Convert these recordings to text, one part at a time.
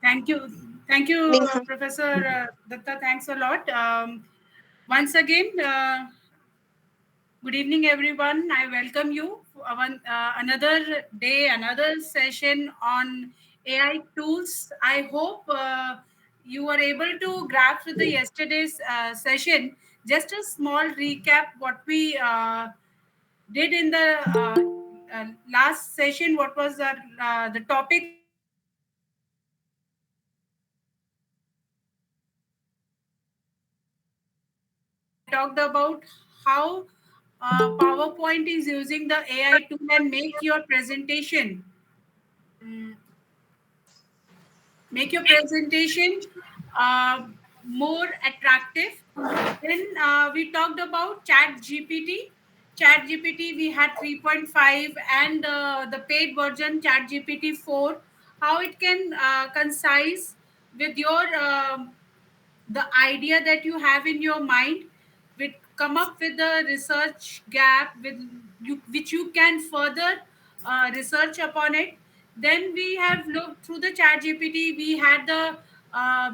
Thank you. Thank you, Neha. Professor Datta. Thanks a lot. Once again, good evening, everyone. I welcome you for another day, another session on AI tools. I hope you were able to grasp with the yesterday's session. Just a small recap what we did in the last session. What was the topic we talked about? I talked about how PowerPoint is using the AI tool and mm, make your presentation uh, more attractive. Then we talked about Chat GPT. Chat GPT, we had 3.5 and the paid version Chat GPT 4. How it can concise with your the idea that you have in your mind, with come up with a research gap with you, which you can further research upon it. Then we have looked through the Chat GPT. We had the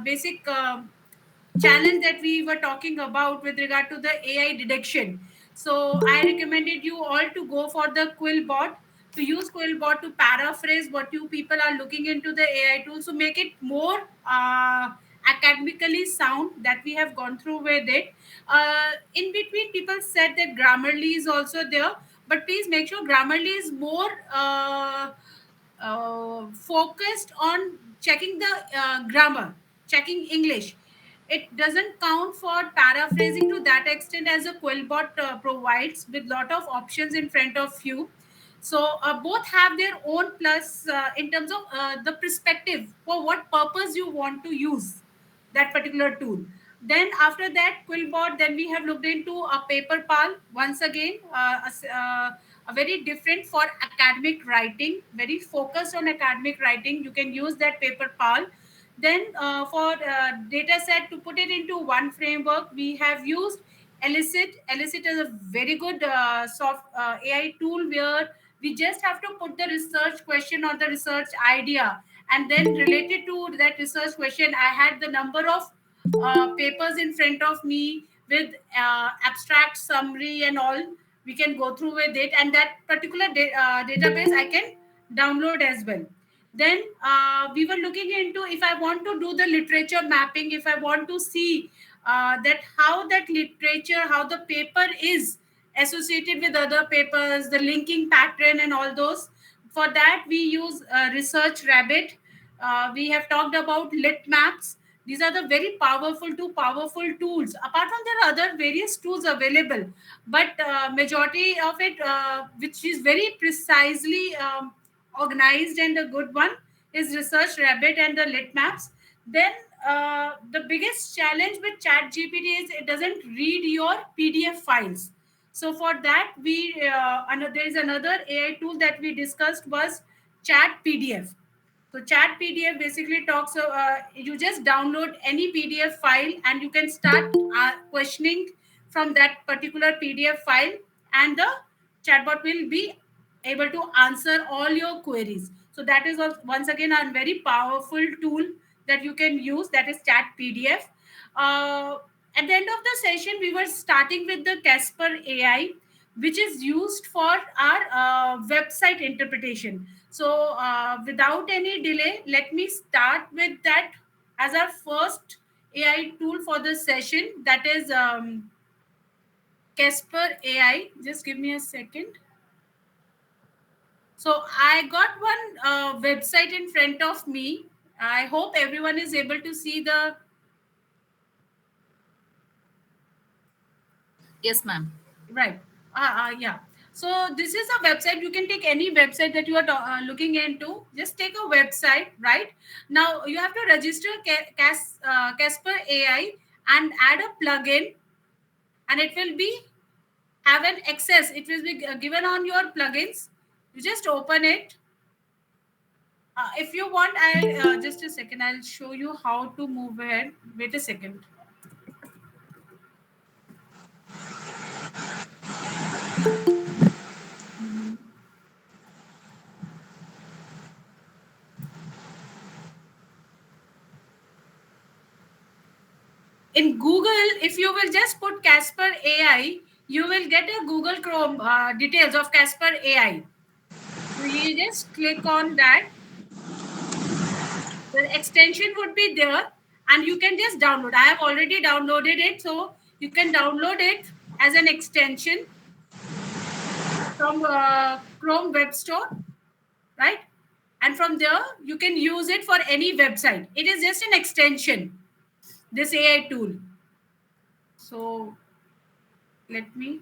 basic challenge that we were talking about with regard to the AI detection. So I recommended you all to go for the Quillbot, to use Quillbot to paraphrase what you people are looking into the AI tool, so make it more academically sound, that we have gone through with it. In between, people said that Grammarly is also there, but please make sure Grammarly is more focused on checking the grammar, checking English. It doesn't count for paraphrasing to that extent as a Quillbot provides, with lot of options in front of you. So both have their own plus in terms of the perspective for what purpose you want to use that particular tool. Then after that Quillbot, then we have looked into a paper pal once again, a very different for academic writing, very focused on academic writing. You can use that paper pal. Then for data set, to put it into one framework, we have used Elicit. Elicit is a very good soft AI tool where we just have to put the research question or the research idea, and then related to that research question, I had the number of papers in front of me with abstract summary and all. We can go through with it, and that particular database I can download as well. Then we were looking into, if I want to do the literature mapping, if I want to see that how that literature, how the paper is associated with other papers, the linking pattern and all those, for that we use research rabbit. We have talked about lit maps. These are the very powerful tools. Apart from, there are other various tools available, but majority of it, which is very precisely organized and a good one, is research rabbit and the lit maps. Then the biggest challenge with Chat GPT is it doesn't read your PDF files. So for that, there is another AI tool that we discussed, was Chat PDF. So Chat PDF basically talks. You just download any PDF file and you can start questioning from that particular PDF file, and the chatbot will be able to answer all your queries. So that is once again a very powerful tool that you can use. That is Chat PDF. Uh, at the end of the session, we were starting with the Casper AI, which is used for our website interpretation. So, without any delay, let me start with that as our first AI tool for this session. That is Casper AI. Just give me a second. So, I got one website in front of me. I hope everyone is able to see the. Yes, ma'am. Right. Yeah. So this is a website. You can take any website that you are looking into. Just take a website, right? Now you have to register Casper AI and add a plugin, and it will be have an access. It will be given on your plugins. You just open it. If you want, I'll just a second. I'll show you how to move ahead. Wait a second. In Google, if you will just put Casper AI, you will get a Google Chrome details of Casper AI. So you just click on that. The extension would be there, and you can just download. I have already downloaded it, so you can download it as an extension from Chrome Web Store, right? And from there, you can use it for any website. It is just an extension, this AI tool. So let me.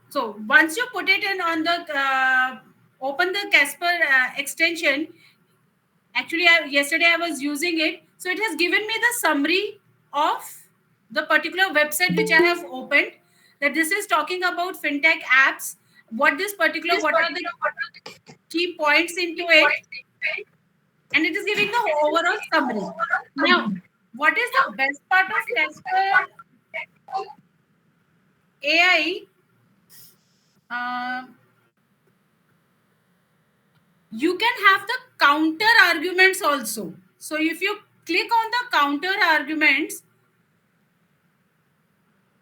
So once you put it in on the open the Casper extension. Actually, yesterday I was using it, so it has given me the summary of the particular website which I have opened. That this is talking about fintech apps. What are the key points into it, and it is giving the overall summary. Now, what is the best part of Casper AI? Uh, you can have the counter arguments also. So if you click on the counter arguments,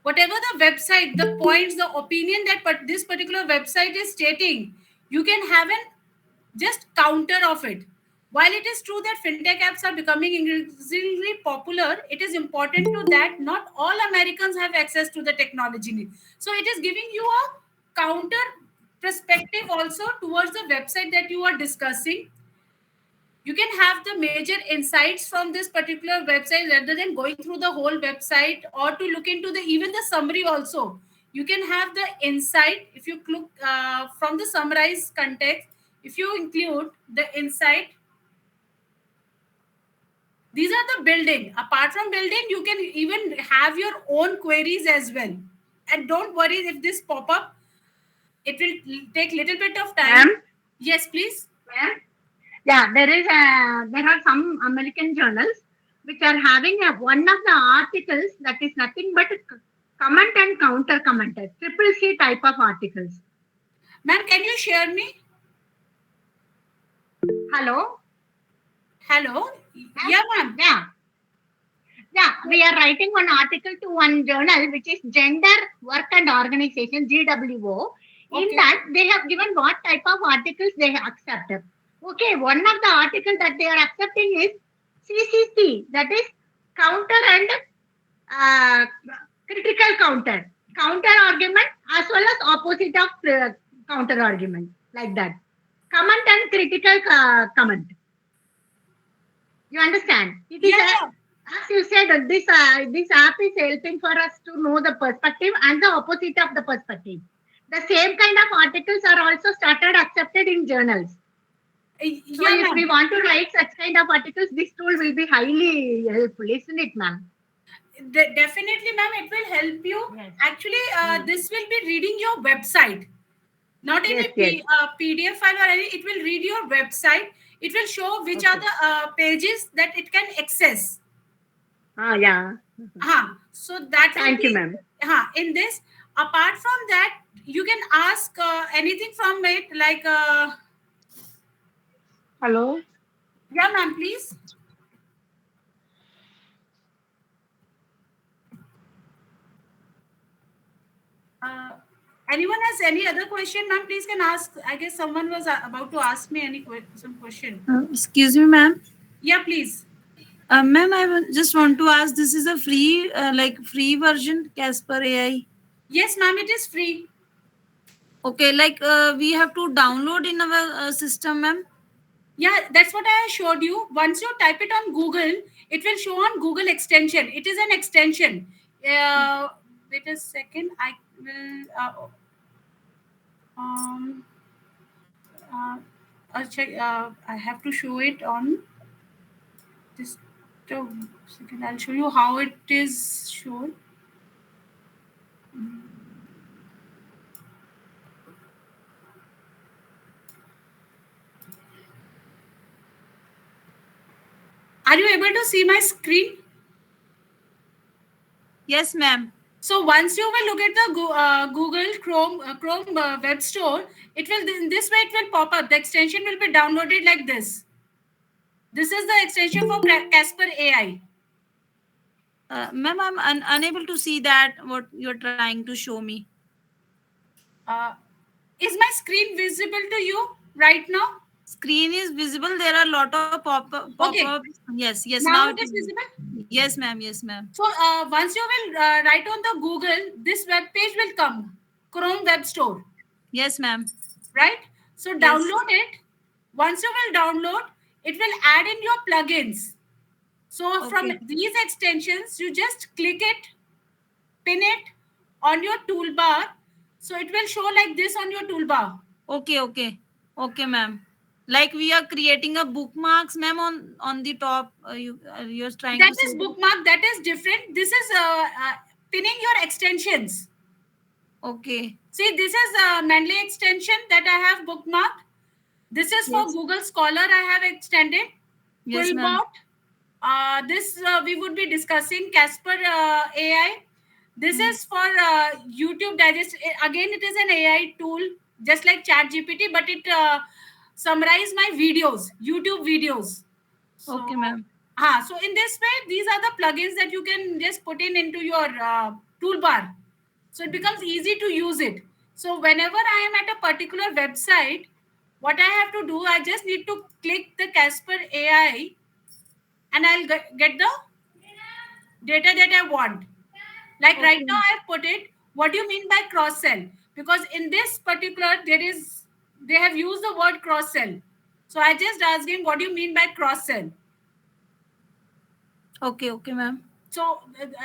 whatever the website, the points, the opinion that this particular website is stating, you can have an just counter of it. While it is true that fintech apps are becoming increasingly popular, it is important to that not all Americans have access to the technology. So it is giving you a counter perspective also towards the website that you are discussing. You can have the major insights from this particular website rather than going through the whole website, or to look into the even the summary also. You can have the insight if you look from the summarized context. If you include the insight, these are the building. Apart from building, you can even have your own queries as well. And don't worry if this pop up, it will take little bit of time. Ma'am? Yes, please. Ma'am? Yeah, there are some American journals which are having one of the articles that is nothing but comment and counter commenter, triple C type of articles. Ma'am, can you share me? Hello? Hello. Yeah, ma'am. Yeah. Yeah, we are writing one article to one journal which is Gender, Work and Organization, GWO. In Okay. that, they have given what type of articles they have accepted. Okay, one of the articles that they are accepting is CCC, that is counter and uh, critical counter. Counter argument as well as opposite of counter argument, like that. Comment and critical comment. You understand? It is Yeah. as you said, this app is helping for us to know the perspective and the opposite of the perspective. The same kind of articles are also started accepted in journals. So Yeah, if we ma'am. want to write such kind of articles, this tool will be highly helpful, isn't it, ma'am? Definitely, ma'am. It will help you. Yes. Actually, Mm. this will be reading your website, not Yes, any yes. PDF file or any. It will read your website. It will show which are Okay. the pages that it can access. Ah, yeah. Mhm. So that will Thank you, be ma'am. in this. Apart from that, you can ask anything from it, like Hello. yeah, ma'am. Please. Uh, Anyone has any other question, ma'am? Please can ask. I guess someone was about to ask me some question. Excuse me, ma'am. Yeah, please. Ma'am, just want to ask. This is a free, free version, Casper AI. Yes, ma'am. It is free. Okay, we have to download in our system, ma'am. Yeah, that's what I showed you. Once you type it on Google, it will show on Google extension. It is an extension. Uh, Wait a second. I will. Um. Uh, I'll check. I have to show it on this. uh, Second, I'll show you how it is shown. Are you able to see my screen? Yes, ma'am. So once you will look at the Google Chrome web store, it will in this way it will pop up. The extension will be downloaded like this. This is the extension for Casper AI. Ma'am, I'm unable to see that what you're trying to show me. Uh, is my screen visible to you right now? Screen is visible. There are a lot of pop-ups. Okay, Yes, yes. Now it now is. it is visible. Yes, ma'am. Yes, ma'am. So once you will write on the Google, this web page will come, Chrome Web Store, Yes, ma'am. right? So Yes. download it. Once you will download, it will add in your plugins. So from Okay. these extensions, you just click it, pin it on your toolbar. So it will show like this on your toolbar. Okay. Okay. Okay, ma'am. Like we are creating a bookmarks, ma'am, on the top. You're trying That to say is that. bookmark. That is different. This is pinning your extensions. Okay. See, this is a Menley extension that I have bookmarked. This is for Yes. Google Scholar I have extended. Yes, ma'am. Quillbot. This we would be discussing Casper AI. This Hmm. is for YouTube Digest. Again, it is an AI tool, just like ChatGPT, but it summarize my videos, YouTube videos. So, Okay, ma'am. so in this way, these are the plugins that you can just put in into your toolbar. So it becomes easy to use it. So whenever I am at a particular website, what I have to do, I just need to click the Casper AI and I'll get the data that I want. Like right now, Okay. I've put it. What do you mean by cross sell? Because in this particular, they have used the word cross sell. So I just asked him, what do you mean by cross sell? Okay. Okay, ma'am. So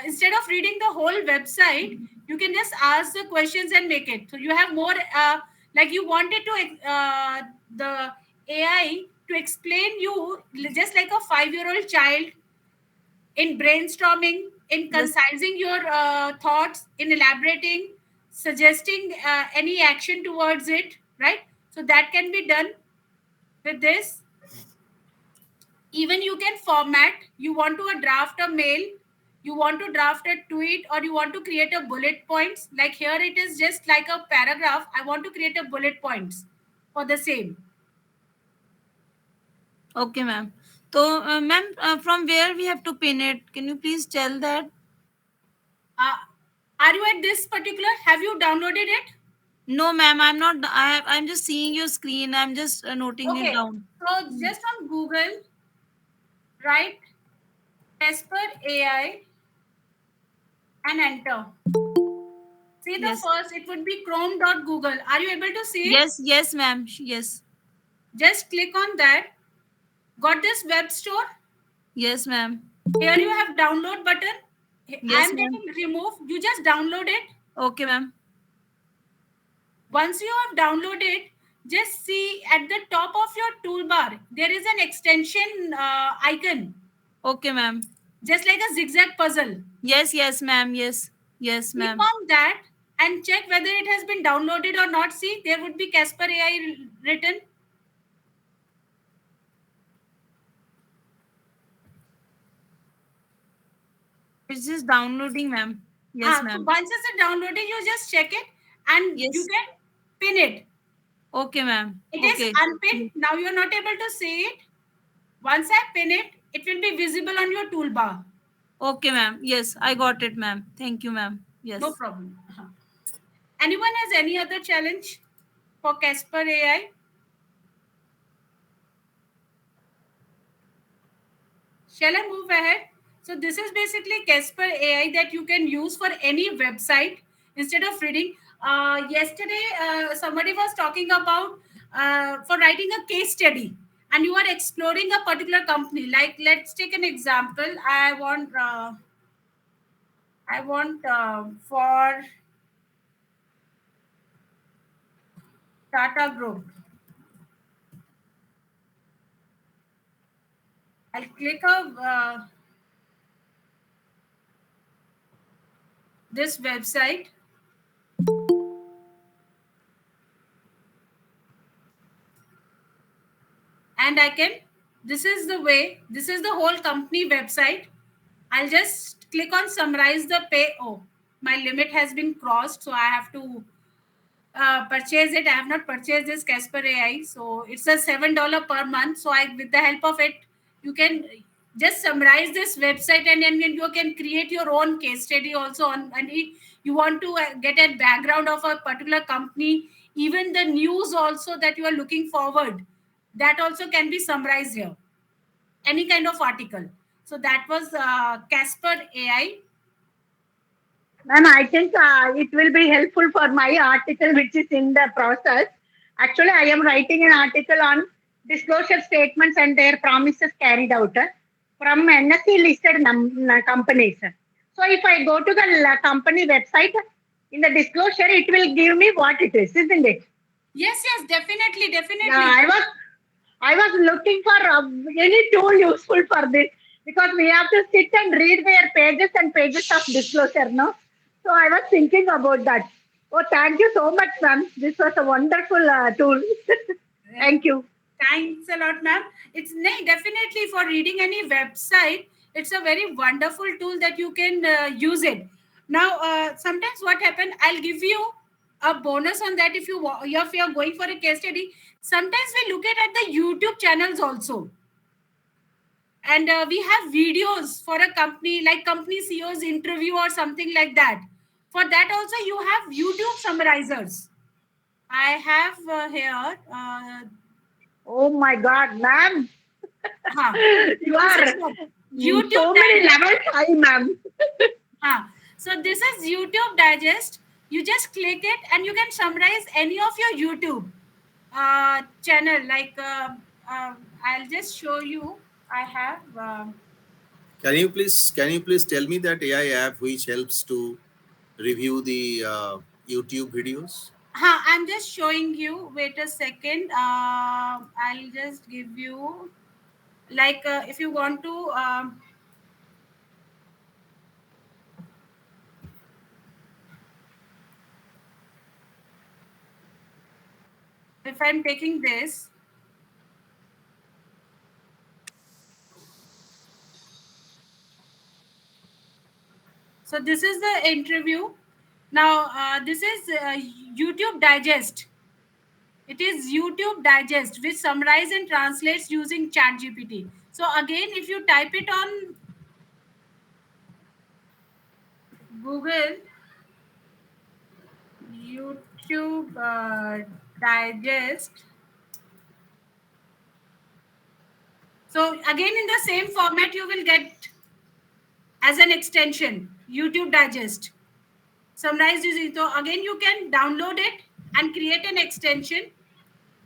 instead of reading the whole website, you can just ask the questions and make it. So you have more, like you wanted to, the AI to explain you just like a 5-year-old child in brainstorming, in Yes. concising your thoughts, in elaborating, suggesting any action towards it, right? So that can be done with this. Even you can format, you want to draft a mail, you want to draft a tweet, or you want to create a bullet points. Like here, it is just like a paragraph. I want to create a bullet points for the same. Okay, ma'am. So, ma'am, from where we have to pin it? Can you please tell that? Uh, are you at this particular? Have you downloaded it? No, ma'am. I'm not. I'm just seeing your screen. I'm just noting it Okay. down. So just on Google, write Casper AI and enter. See the Yes. first, it would be chrome.google. Are you able to see it? Yes. Yes, ma'am. Yes. Just click on that. Got this web store? Yes, ma'am. Here you have download button. I Yes, am ma'am. taking remove. You just download it. Okay, ma'am. Once you have downloaded, just see at the top of your toolbar, there is an extension icon, Okay, ma'am. just like a zigzag puzzle. Yes. Yes, ma'am. Yes. Yes, Click ma'am. on that and check whether it has been downloaded or not. See, there would be Casper AI written. It's just downloading, ma'am. Yes, So ma'am. once it's downloading, you just check it and you Yes. can pin it. Okay, ma'am. It is Okay. unpinned. Now you're not able to see it. Once I pin it, it will be visible on your toolbar. Okay, ma'am. Yes, I got it, ma'am. Thank you, ma'am. No Yes. problem. Anyone has any other challenge for Casper AI? Shall I move ahead? So this is basically Casper AI that you can use for any website instead of reading. Yesterday, somebody was talking about for writing a case study, and you are exploring a particular company. Like let's take an example. I want I want for Tata Group. I'll click this website, and I can. This is the way. This is the whole company website. I'll just click on summarize the pay. Oh, my limit has been crossed, so I have to purchase it. I have not purchased this Casper AI, so it's a $7 per month. So I, with the help of it, you can just summarize this website, and then you can create your own case study also on. And if you want to get a background of a particular company, even the news also that you are looking forward, that also can be summarized here. Any kind of article. So that was Casper AI. Ma'am, I think it will be helpful for my article, which is in the process. Actually, I am writing an article on disclosure statements and their promises carried out from NSE listed companies. So, if I go to the company website, in the disclosure, it will give me what it is, isn't it? Yes, yes, definitely, Yeah, definitely. I was looking for any tool useful for this because we have to sit and read their pages and pages of disclosure, no? So I was thinking about that. Oh, thank you so much, ma'am. This was a wonderful tool. Uh, Thank you. Thanks a lot, ma'am. It's definitely for reading any website. It's a very wonderful tool that you can use it. Now, sometimes what happen? I'll give you a bonus on that if you're going for a case study. Sometimes we look at the YouTube channels also, and we have videos for a company like company CEO's interview or something like that. For that also, you have YouTube summarizers. I have here. Oh my God, ma'am. Huh. You This are is what YouTube so many Digest. levels high, ma'am. Huh. So this is YouTube Digest. You just click it and you can summarize any of your YouTube channel. Like I'll just show you. I have. Can you please tell me that AI app which helps to review the YouTube videos? I'm just showing you. Wait a second. I'll just give you. Like if you want to. If I'm taking this. So this is the interview. Now this is YouTube Digest. It is YouTube Digest, which summarizes and translates using ChatGPT. So again, if you type it on Google, YouTube Digest. So again, in the same format, you will get as an extension YouTube Digest. Summarized using. So again, you can download it and create an extension.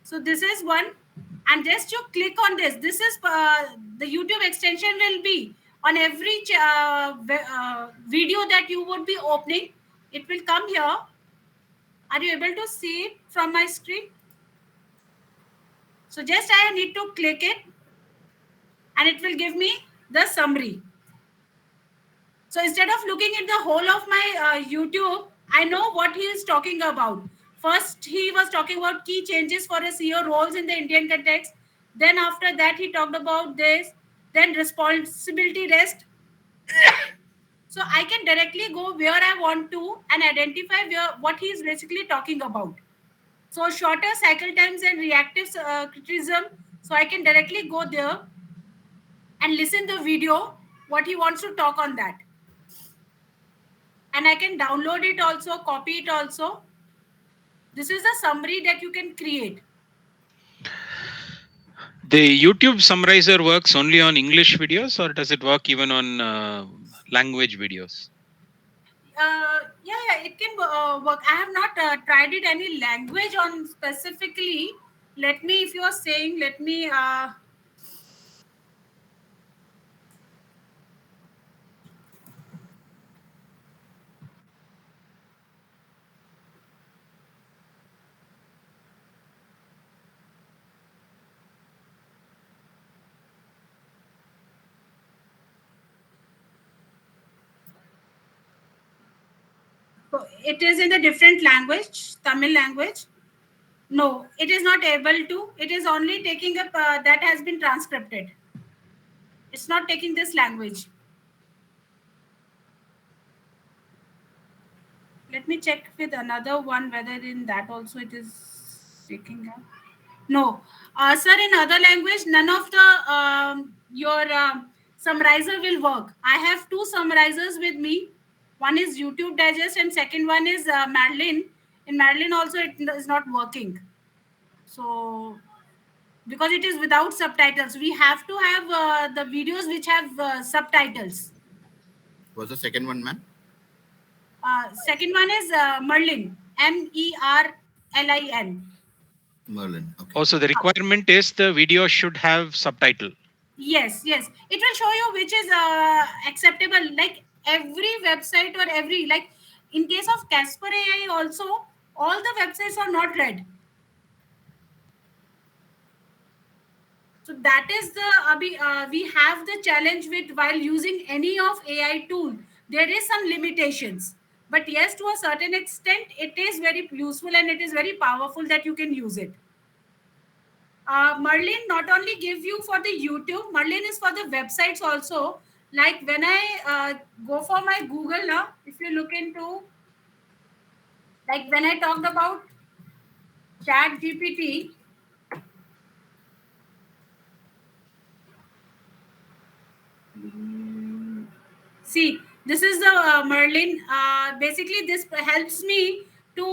So this is one, and just you click on this. This is the YouTube extension will be on every video that you would be opening. It will come here. Are you able to see it from my screen? So just I need to click it, and it will give me the summary. So instead of looking at the whole of my YouTube, I know what he is talking about. First, he was talking about key changes for a CEO roles in the Indian context. Then after that, he talked about this. Then responsibility rest. So I can directly go where I want to and identify what he is basically talking about. So shorter cycle times and reactive criticism. So I can directly go there and listen the video what he wants to talk on that, and I can download it also, copy it also. This is a summary that you can create. The YouTube summarizer works only on English videos, or does it work even on language videos? Yeah, it can work. I have not tried it any language on specifically. Let me, if you are saying, let me. So it is in a different language, Tamil language. No, it is not able to. It is only taking up that has been transcribed. It's not taking this language. Let me check with another one whether in that also it is taking up. No, sir. In other language, none of the your summarizer will work. I have two summarizers with me. One is YouTube Digest, and second one is Madeline. In Madeline also, it is not working. So because it is without subtitles, we have to have the videos which have subtitles. What's the second one, ma'am? Second one is Merlin, Merlin. Merlin. Okay. Also, the requirement is the video should have subtitle. Yes, yes. It will show you which is acceptable. Like every website or every, like in case of Casper AI also, all the websites are not read. So that is the we have the challenge with while using any of AI tool. There is some limitations, but yes, to a certain extent, it is very useful and it is very powerful that you can use it. Merlin not only give you for the YouTube, Merlin is for the websites also. Like when I go for my Google now, if you look into, like when I talked about Chat GPT, see, this is the Merlin. Basically, this helps me to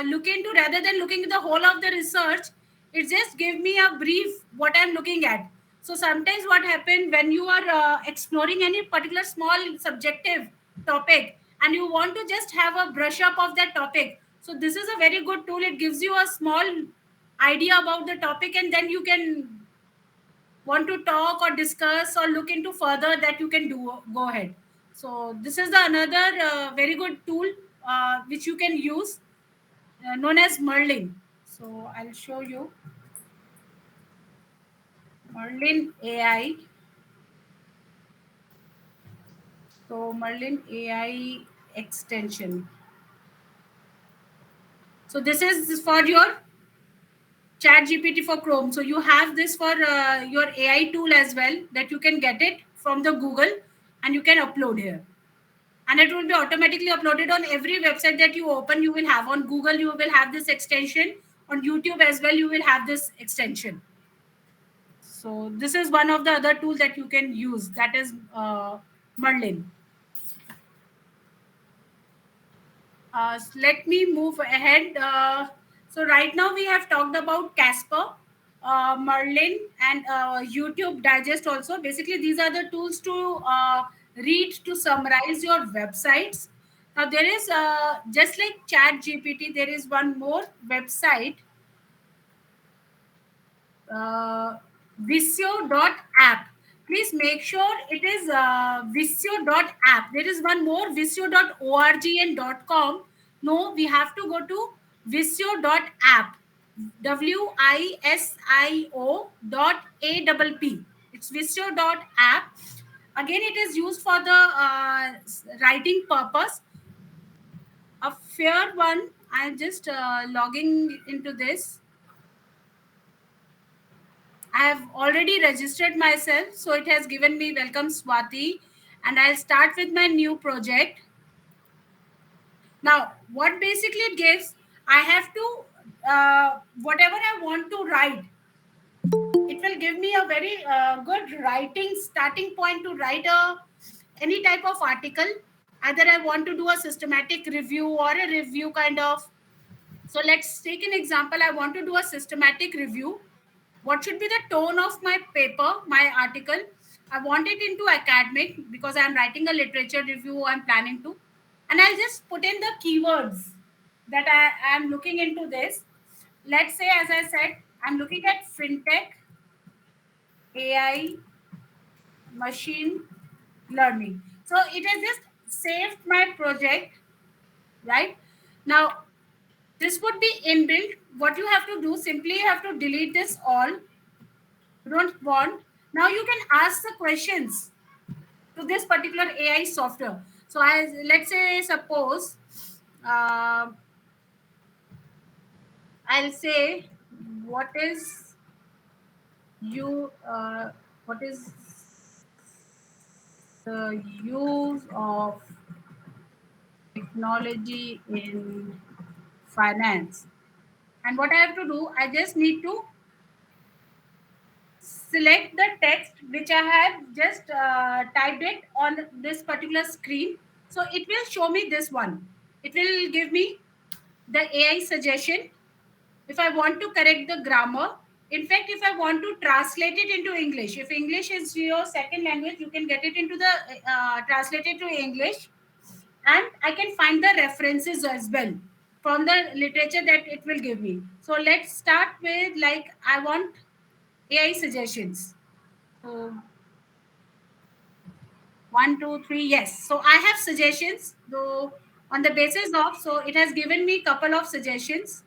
look into rather than looking at the whole of the research. It just give me a brief what I'm looking at. So sometimes what happen when you are exploring any particular small subjective topic and you want to just have a brush up of that topic. So this is a very good tool. It gives you a small idea about the topic and then you can want to talk or discuss or look into further that you can do go ahead. So this is the another very good tool which you can use known as Merlin. So I'll show you Merlin AI. So Merlin AI extension. So this is for your Chat GPT for Chrome. So you have this for your AI tool as well that you can get it from the Google and you can upload here. And it will be automatically uploaded on every website that you open. You will have on Google, you will have this extension. On YouTube as well, you will have this extension. So this is one of the other tools that you can use. That is Merlin. Let me move ahead. So right now we have talked about Casper, Merlin, and YouTube Digest also. Basically, these are the tools to read to summarize your websites. Now there is just like Chat GPT, there is one more website, Visio.app. Please make sure it is Visio.app. There is one more Visio.org and .com. No, we have to go to Visio.app. Wisio.app. It's Visio.app. Again, it is used for the writing purpose. A fair one. I'm just logging into this. I have already registered myself, so it has given me welcome Swati, and I'll start with my new project. Now, what basically it gives, I have to, whatever I want to write, it will give me a very good writing starting point to write any type of article. Either I want to do a systematic review or a review kind of. So let's take an example. I want to do a systematic review. What should be the tone of my paper, my article? I want it into academic because I'm writing a literature review. I'm planning to, and I'll just put in the keywords that I am looking into this. Let's say, as I said, I'm looking at fintech, AI, machine learning. So it has just saved my project, right? Now, this would be inbuilt. What you have to do, simply you have to delete this all. You don't want. Now you can ask the questions to this particular AI software. So let's say, suppose uh, I'll say what is you what is the use of technology in finance. And what I have to do, I just need to select the text which I have just typed it on this particular screen. So it will show me this one. It will give me the AI suggestion. If I want to correct the grammar, in fact, if I want to translate it into English, if English is your second language, you can get it into the translate it to English, and I can find the references as well from the literature that it will give me. So let's start with, like, I want AI suggestions. So 1, 2, 3, yes. So I have suggestions. Though on the basis of, so it has given me couple of suggestions.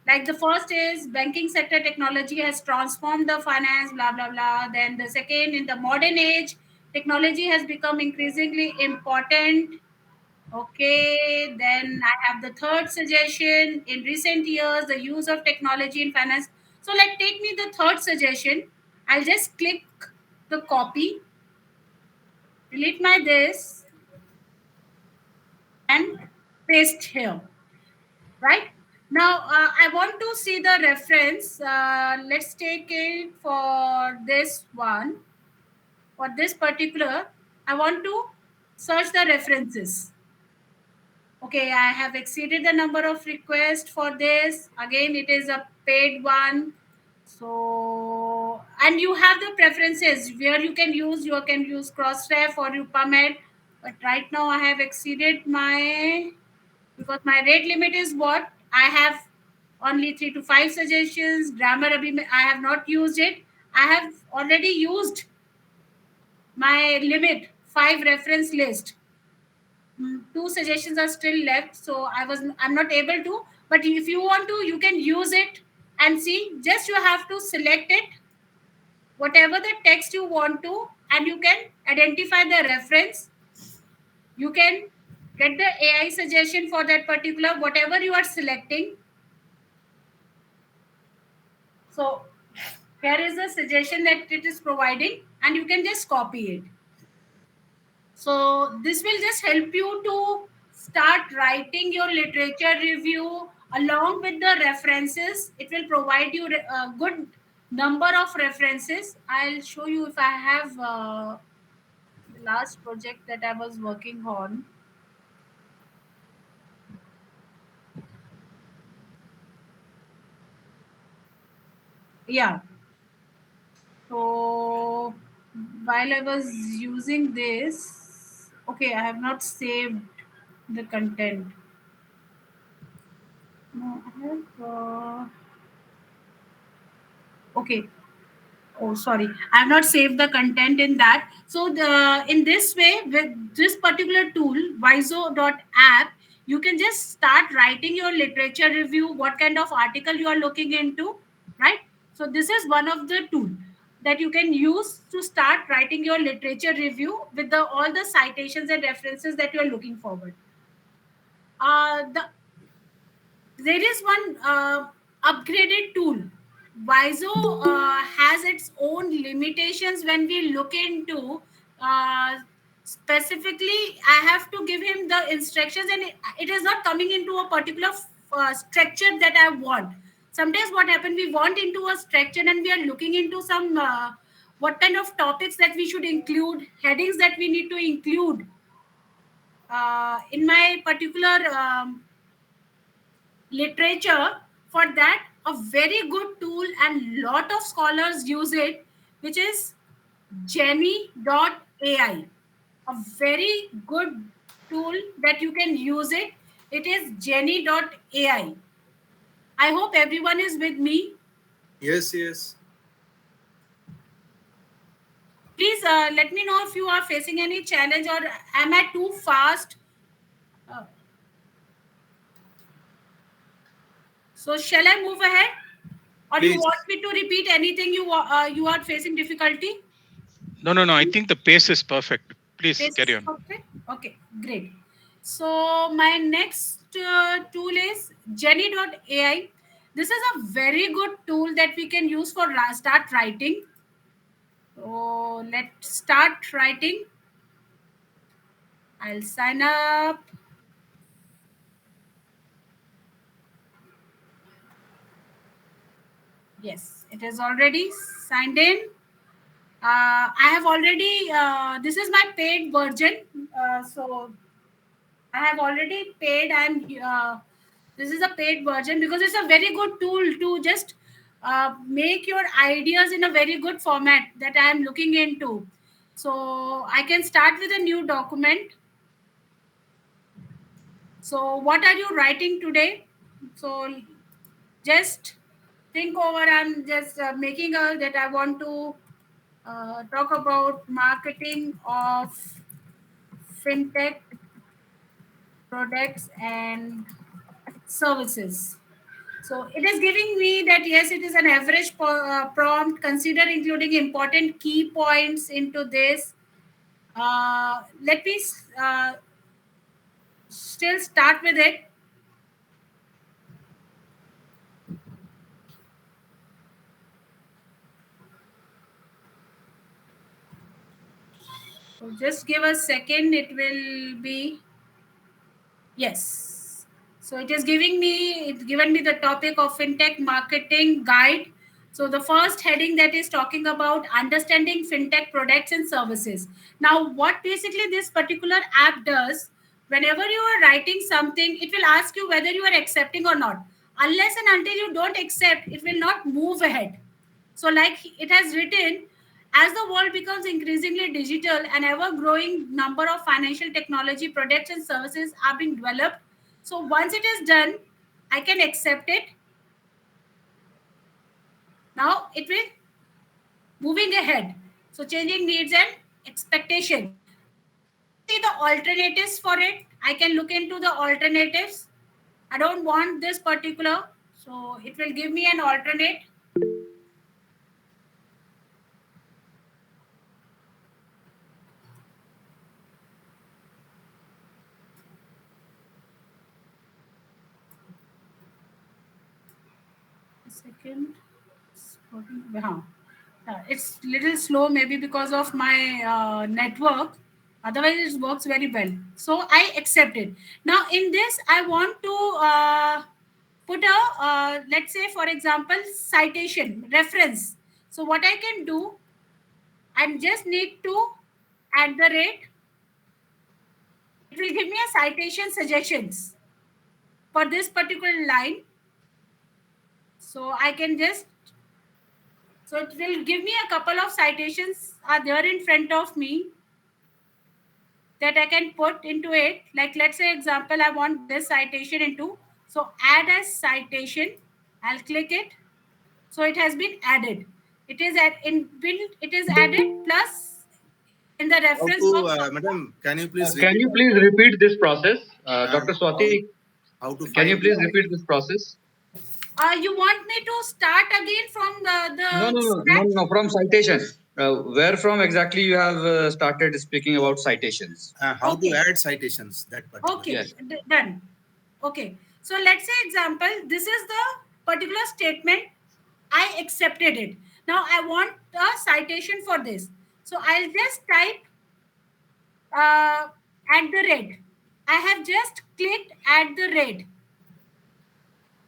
Like the first is banking sector technology has transformed the finance, blah blah blah. Then the second, in the modern age, technology has become increasingly important. Okay, then I have the third suggestion. In recent years, the use of technology in finance. So, like, take me the third suggestion. I'll just click the copy, delete my this, and paste here. Right now, I want to see the reference. Let's take it for this one. For this particular, I want to search the references. Okay, I have exceeded the number of requests for this. Again, it is a paid one. So, and you have the preferences where you can use Crossref or you permit. But right now I have exceeded my, because my rate limit is what I have, only 3 to 5 suggestions. Grammar I have not used it. I have already used my limit, 5 reference list. 2 suggestions are still left, so I'm not able to. But if you want to, you can use it and see. Just you have to select it, whatever the text you want to, and you can identify the reference. You can get the AI suggestion for that particular whatever you are selecting. So here is the suggestion that it is providing, and you can just copy it. So this will just help you to start writing your literature review along with the references. It will provide you a good number of references. I'll show you if I have the last project that I was working on. Yeah. So while I was using this, okay, I have not saved the content. No, I have. Okay. Oh, sorry, I have not saved the content in that. So the in this way, with this particular tool, Viso.app, you can just start writing your literature review, what kind of article you are looking into, right? So this is one of the tool that you can use to start writing your literature review with the all the citations and references that you are looking forward. The There is one upgraded tool. Viso has its own limitations when we look into uh, specifically. I have to give him the instructions, and it is not coming into a particular structure that I want. Sometimes what happens, we want into a structure and we are looking into some what kind of topics that we should include, headings that we need to include in my particular literature. For that, a very good tool and lot of scholars use it, which is Jenny.ai. A very good tool that you can use it. It is Jenny.ai. I hope everyone is with me. Yes, yes. Please let me know if you are facing any challenge, or am I too fast. Uh, so shall I move ahead, or you Please. want me to repeat anything you are facing difficulty? No. I think the pace is perfect. Please This carry is on. okay. Okay, great. So my next tool is Jenny.ai. This is a very good tool that we can use for start writing. So let's start writing. I'll sign up. Yes, it is already signed in. I have already, this is my paid version. So I have already paid, and this is a paid version because it's a very good tool to just make your ideas in a very good format that I am looking into. So I can start with a new document. So what are you writing today? So just think over. I'm just making a that I want to talk about marketing of fintech products and services. So it is giving me that yes, it is an average prompt. Consider including important key points into this. Let me still start with it. So just give a second. It will be yes. So it is giving me, it's given me the topic of fintech marketing guide. So the first heading that is talking about understanding fintech products and services. Now, what basically this particular app does, whenever you are writing something, it will ask you whether you are accepting or not. Unless and until you don't accept, it will not move ahead. So, like it has written, as the world becomes increasingly digital, an ever growing number of financial technology products and services are being developed. So, once it is done, I can accept it. Now, it will moving ahead. So, changing needs and expectation. I want to see the alternatives for it. I can look into the alternatives. I don't want this particular. So, it will give me an alternate. A second. Huh. It's little slow maybe because of my network. Otherwise, it works very well. So I accept it. Now in this, I want to put a let's say for example citation reference. So what I can do, I just need to at the rate. It will give me a citation suggestions for this particular line. So I can just so it will give me a couple of citations are there in front of me that I can put into it. Like let's say example, I want this citation into. So add as citation. I'll click it. So it has been added. It is at in build. It is added plus in the How reference to, box. madam? Can you please Can repeat you please repeat this process, and Dr. Swati? how to Can you find the please repeat this process? You want me to start again from No, the no, no, no, scratch? no. From citation. Where from exactly you have started speaking about citations? how to Okay. add citations that particular? Okay. Yes. Done. Okay. So let's say example. This is the particular statement. I accepted it. Now I want a citation for this. So I'll just type uh, at the rate. I have just clicked at the rate.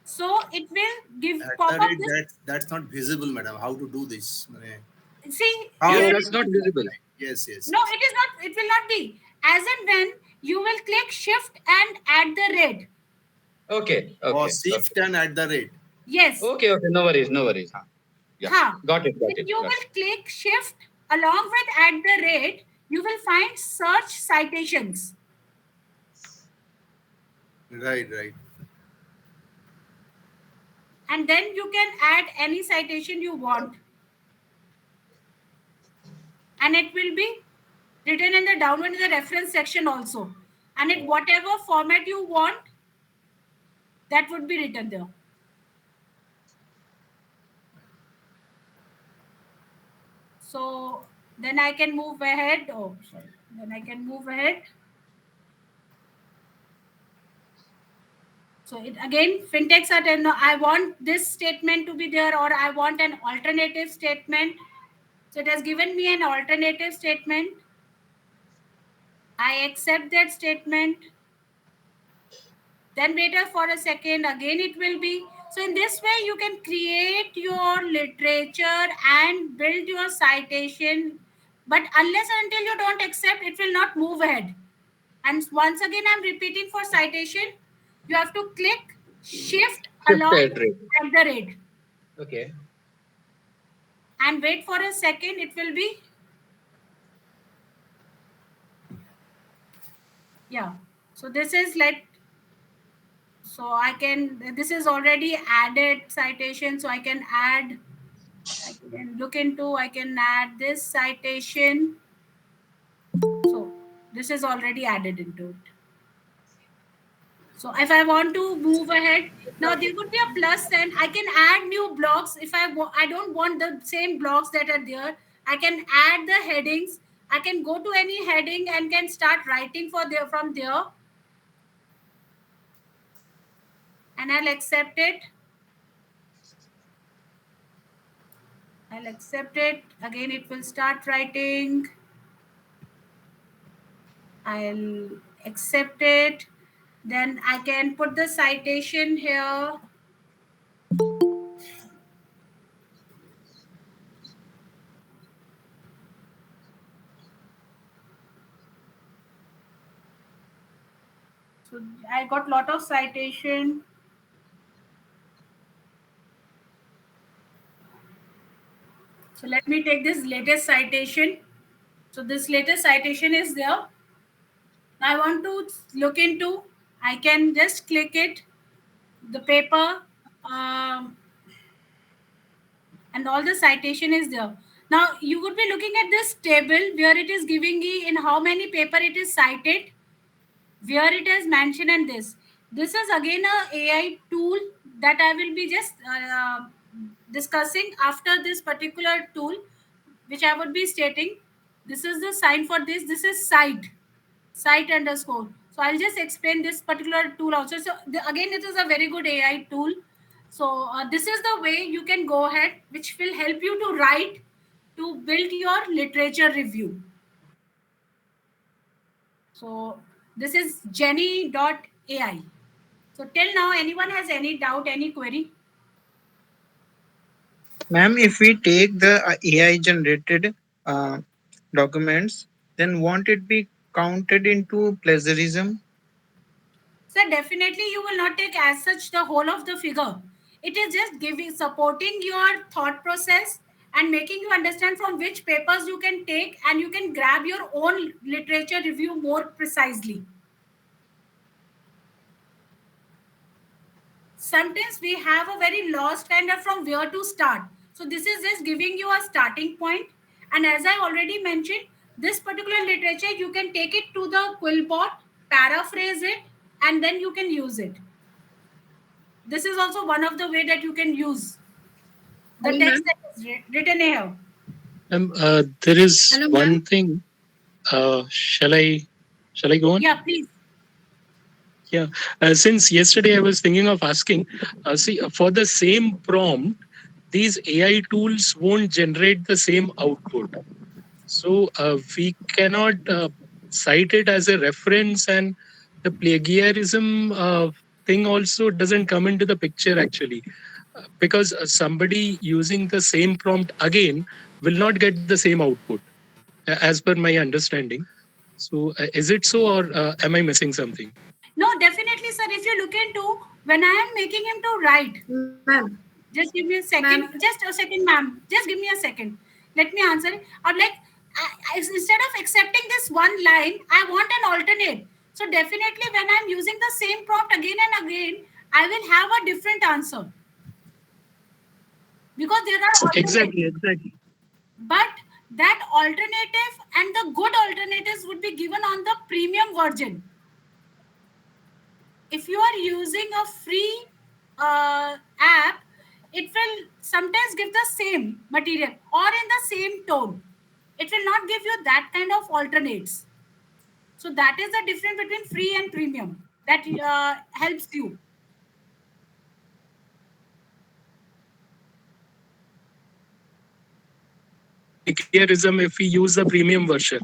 So it will give At pop the up rate, this. that's not visible, madam. How to do this? See Yes, here. that's not visible. Yes, yes, No, yes. it is not. It will not be. As and when you will click shift and at the rate. Okay, Or okay, okay. shift and at the rate. Yes. Okay, okay. No worries, no worries. Huh. Yeah, Ha. got it, got When it, you got will it. click shift along with at the rate, you will find search citations. Right, right. And then you can add any citation you want. And it will be written in the downward in the reference section also. And in whatever format you want, that would be written there. So then I can move ahead. Oh, sorry. Then I can move ahead. So it, again, fintechs are telling, no, I want this statement to be there, or I want an alternative statement. So it has given me an alternative statement. I accept that statement. Then wait for a second, again it will be. So in this way, you can create your literature and build your citation. But unless and until you don't accept, it will not move ahead. And once again, I'm repeating for citation, you have to click shift Shift along at rate. at the rate Okay. and wait for a second. It will be, yeah. So this is like, so I can, this is already added citation. So I can add, I can look into, I can add this citation. So this is already added into it. So if I want to move ahead, now there would be a plus and I can add new blocks. If I don't want the same blocks that are there, I can add the headings. I can go to any heading and can start writing for there from there, and I'll accept it. I'll accept it. Again, it will start writing. I'll accept it. Then I can put the citation here. So I got lot of citation. So let me take this latest citation. So this latest citation is there. I want to look into. I can just click it, the paper, and all the citation is there. Now you would be looking at this table where it is giving you in how many paper it is cited, where it is mentioned, and this is again a AI tool that I will be just discussing after this particular tool, which I would be stating. This is the sign for this. This is site underscore. So I'll just explain this particular tool also. So again, it is a very good AI tool. So this is the way you can go ahead, which will help you to write, to build your literature review. So this is Jenny.ai. So till now, anyone has any doubt, any query? Ma'am, if we take the AI generated uh, documents, then won't it be counted into plagiarism? So definitely you will not take as such the whole of the figure. It is just giving, supporting your thought process and making you understand from which papers you can take, and you can grab your own literature review more precisely. Sometimes we have a very lost kind of from where to start. So this is just giving you a starting point. And as I already mentioned, this particular literature, you can take it to the Quillbot, paraphrase it, and then you can use it. This is also one of the way that you can use the Hello, text ma'am. that is written here. There is Hello, one ma'am. thing. Shall I go on? Yeah, please. Yeah. Since yesterday I was thinking of asking, see, for the same prompt, these AI tools won't generate the same output. So we cannot cite it as a reference, and the plagiarism thing also doesn't come into the picture actually, because somebody using the same prompt again will not get the same output, as per my understanding. So is it so, or am I missing something? No, definitely, sir. If you look into when I am making him to write, Ma'am, just give me a ma'am. second. Just a second, ma'am. Just give me a second. Let me answer it. I'm like, instead of accepting this one line, I want an alternate. So definitely, when I'm using the same prompt again and again, I will have a different answer because there are Exactly, alternatives. exactly. But that alternative and the good alternatives would be given on the premium version. If you are using a free app, it will sometimes give the same material or in the same tone. It will not give you that kind of alternates. So that is the difference between free and premium that helps you. plagiarism if we use the premium version?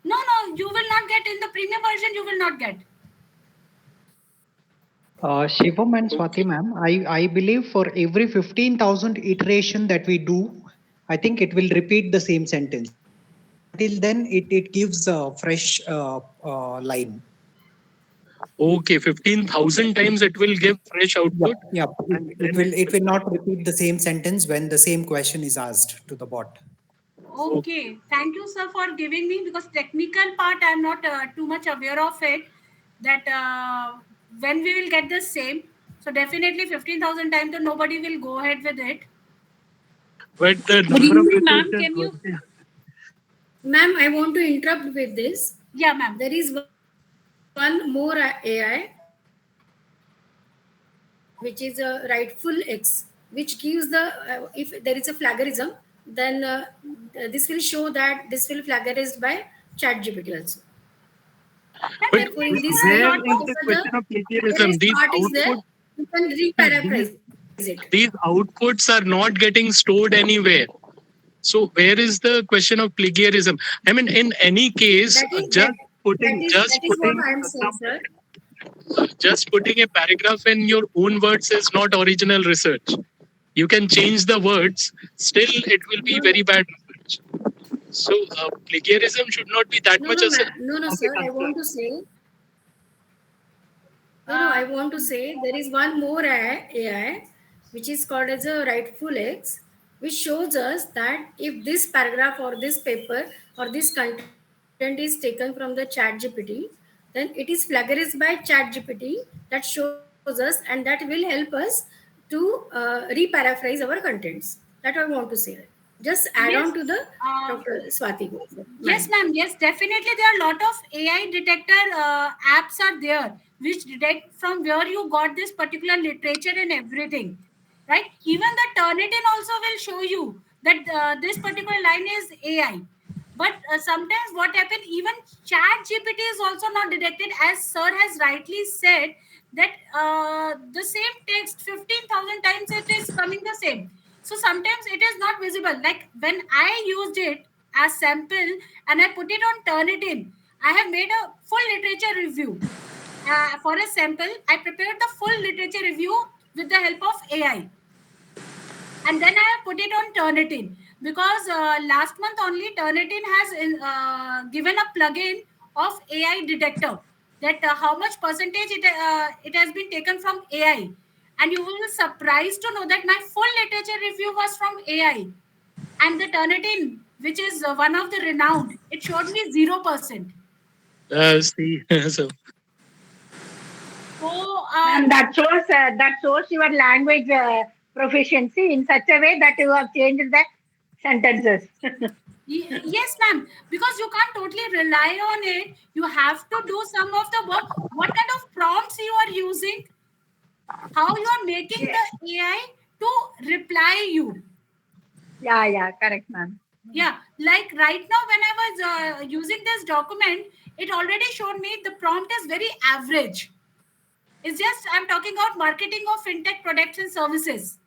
No, you will not get in the premium version. You will not get. Shivam and Swati ma'am, I believe for every 15,000 iteration that we do, I think it will repeat the same sentence. Until then, it gives a fresh line. Okay, 15,000 times it will give fresh Yep, output. yep. And It then will it will not repeat the same sentence when the same question is asked to the bot. Okay, thank you, sir, for giving me, because technical part I'm not too much aware of it. That when we will get the same, so definitely 15,000 times, so nobody will go ahead with it. but the Good number of evening, ma'am. researchers Can you, working. ma'am? I want to interrupt with this. Yeah, ma'am. There is one more AI, which is a rightful X, which gives the if there is a plagiarism, then this will show that this will plagiarized by ChatGPT also. But Therefore, in this where way, is the whatever question the of plagiarism? plagiarized These part is there, outputs, you can see, these, re-paraphrase it. these outputs are not getting stored anywhere. So where is the question of plagiarism? I mean, in any case, That is that just that is what putting I am saying, some sir. just putting a paragraph in your own words is not original research. You can change the words, still it will be No, very bad research. So plagiarism should not be that much no, of a sir. I concern. want to say no. Uh, I want to say there is one more AI, which is called as a rightful X, which shows us that if this paragraph or this paper or this content is taken from the ChatGPT, then it is plagiarized by ChatGPT. That shows us, and that will help us to re-paraphrase our contents. That I want to say. Just add on yes. to the Uh, Dr. Swati, Yes, ma'am. ma'am. Yes, definitely. There are a lot of AI detector apps are there which detect from where you got this particular literature and everything, right? Even the Turnitin also will show you that this particular line is AI. But sometimes what happen, even Chat GPT is also not detected, as Sir has rightly said that the same text 15,000 times it is coming the same. So sometimes it is not visible. Like when I used it as sample and I put it on Turnitin, I have made a full literature review. For a sample, I prepared the full literature review with the help of AI, and then I have put it on Turnitin, because last month only Turnitin has given a plugin of AI detector, that how much percentage it has been taken from AI, and you will be surprised to know that my full literature review was from AI, and the Turnitin, which is one of the renowned, it showed me 0%. See, so So Ma'am, that shows your language proficiency in such a way that you have changed the sentences. Yes, ma'am, because you can't totally rely on it. You have to do some of the work. What kind of prompts you are using, how you are making Yeah, the AI to reply you. yeah, correct, ma'am. Yeah, like right now when I was using this document, it already showed me the prompt is very average. It's just I'm talking about marketing of fintech products and services.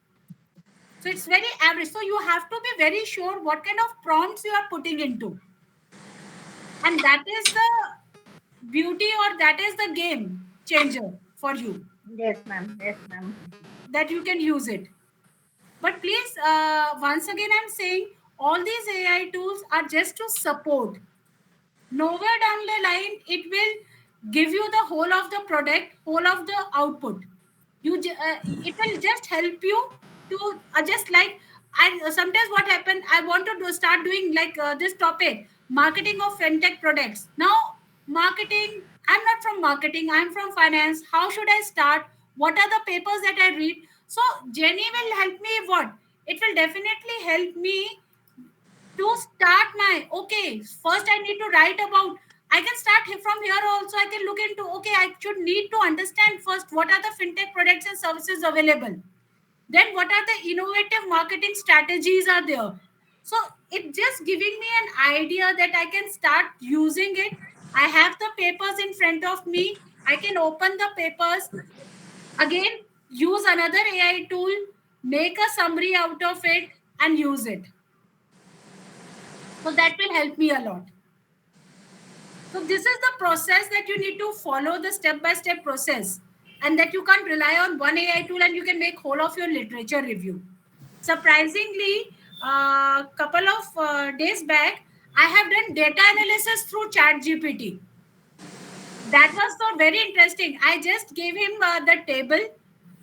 So it's very average. So you have to be very sure what kind of prompts you are putting into. And that is the beauty, or that is the game changer for you, Yes, ma'am. Yes, ma'am. that you can use it. But please, once again, I'm saying all these AI tools are just to support. Nowhere down the line it will give you the whole of the product, whole of the output. It will just help you to adjust. Like I sometimes what happened, I want to start doing like this topic, marketing of fintech products. Now marketing, I'm not from marketing, I'm from finance. How should I start? What are the papers that I read? So Jenny will help me. What it will definitely help me to start my, okay, first I need to write about, I can start from here also. I can look into, okay, I should need to understand first what are the fintech products and services available, then what are the innovative marketing strategies are there. So it just giving me an idea that I can start using it. I have the papers in front of me, I can open the papers again, use another AI tool, make a summary out of it and use it. So that will help me a lot. So this is the process that you need to follow, the step-by-step process, and that you can't rely on one AI tool and you can make whole of your literature review. Surprisingly, a couple of days back, I have done data analysis through Chat GPT. That was so very interesting. I just gave him the table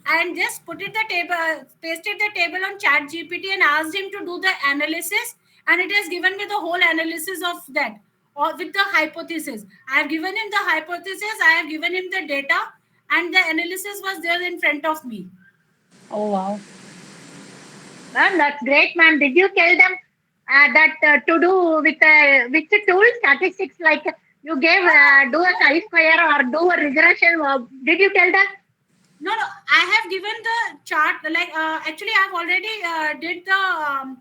and just put it the table, pasted the table on Chat GPT and asked him to do the analysis, and it has given me the whole analysis of that, or with the hypothesis. I have given him the hypothesis, I have given him the data, and the analysis was there in front of me. Oh wow. Ma'am, that's great, ma'am. Did you tell them that to do with which tool statistics, like you gave do a chi-square or do a regression? Did you tell them? No, no, I have given the chart. Like actually, I've already did the.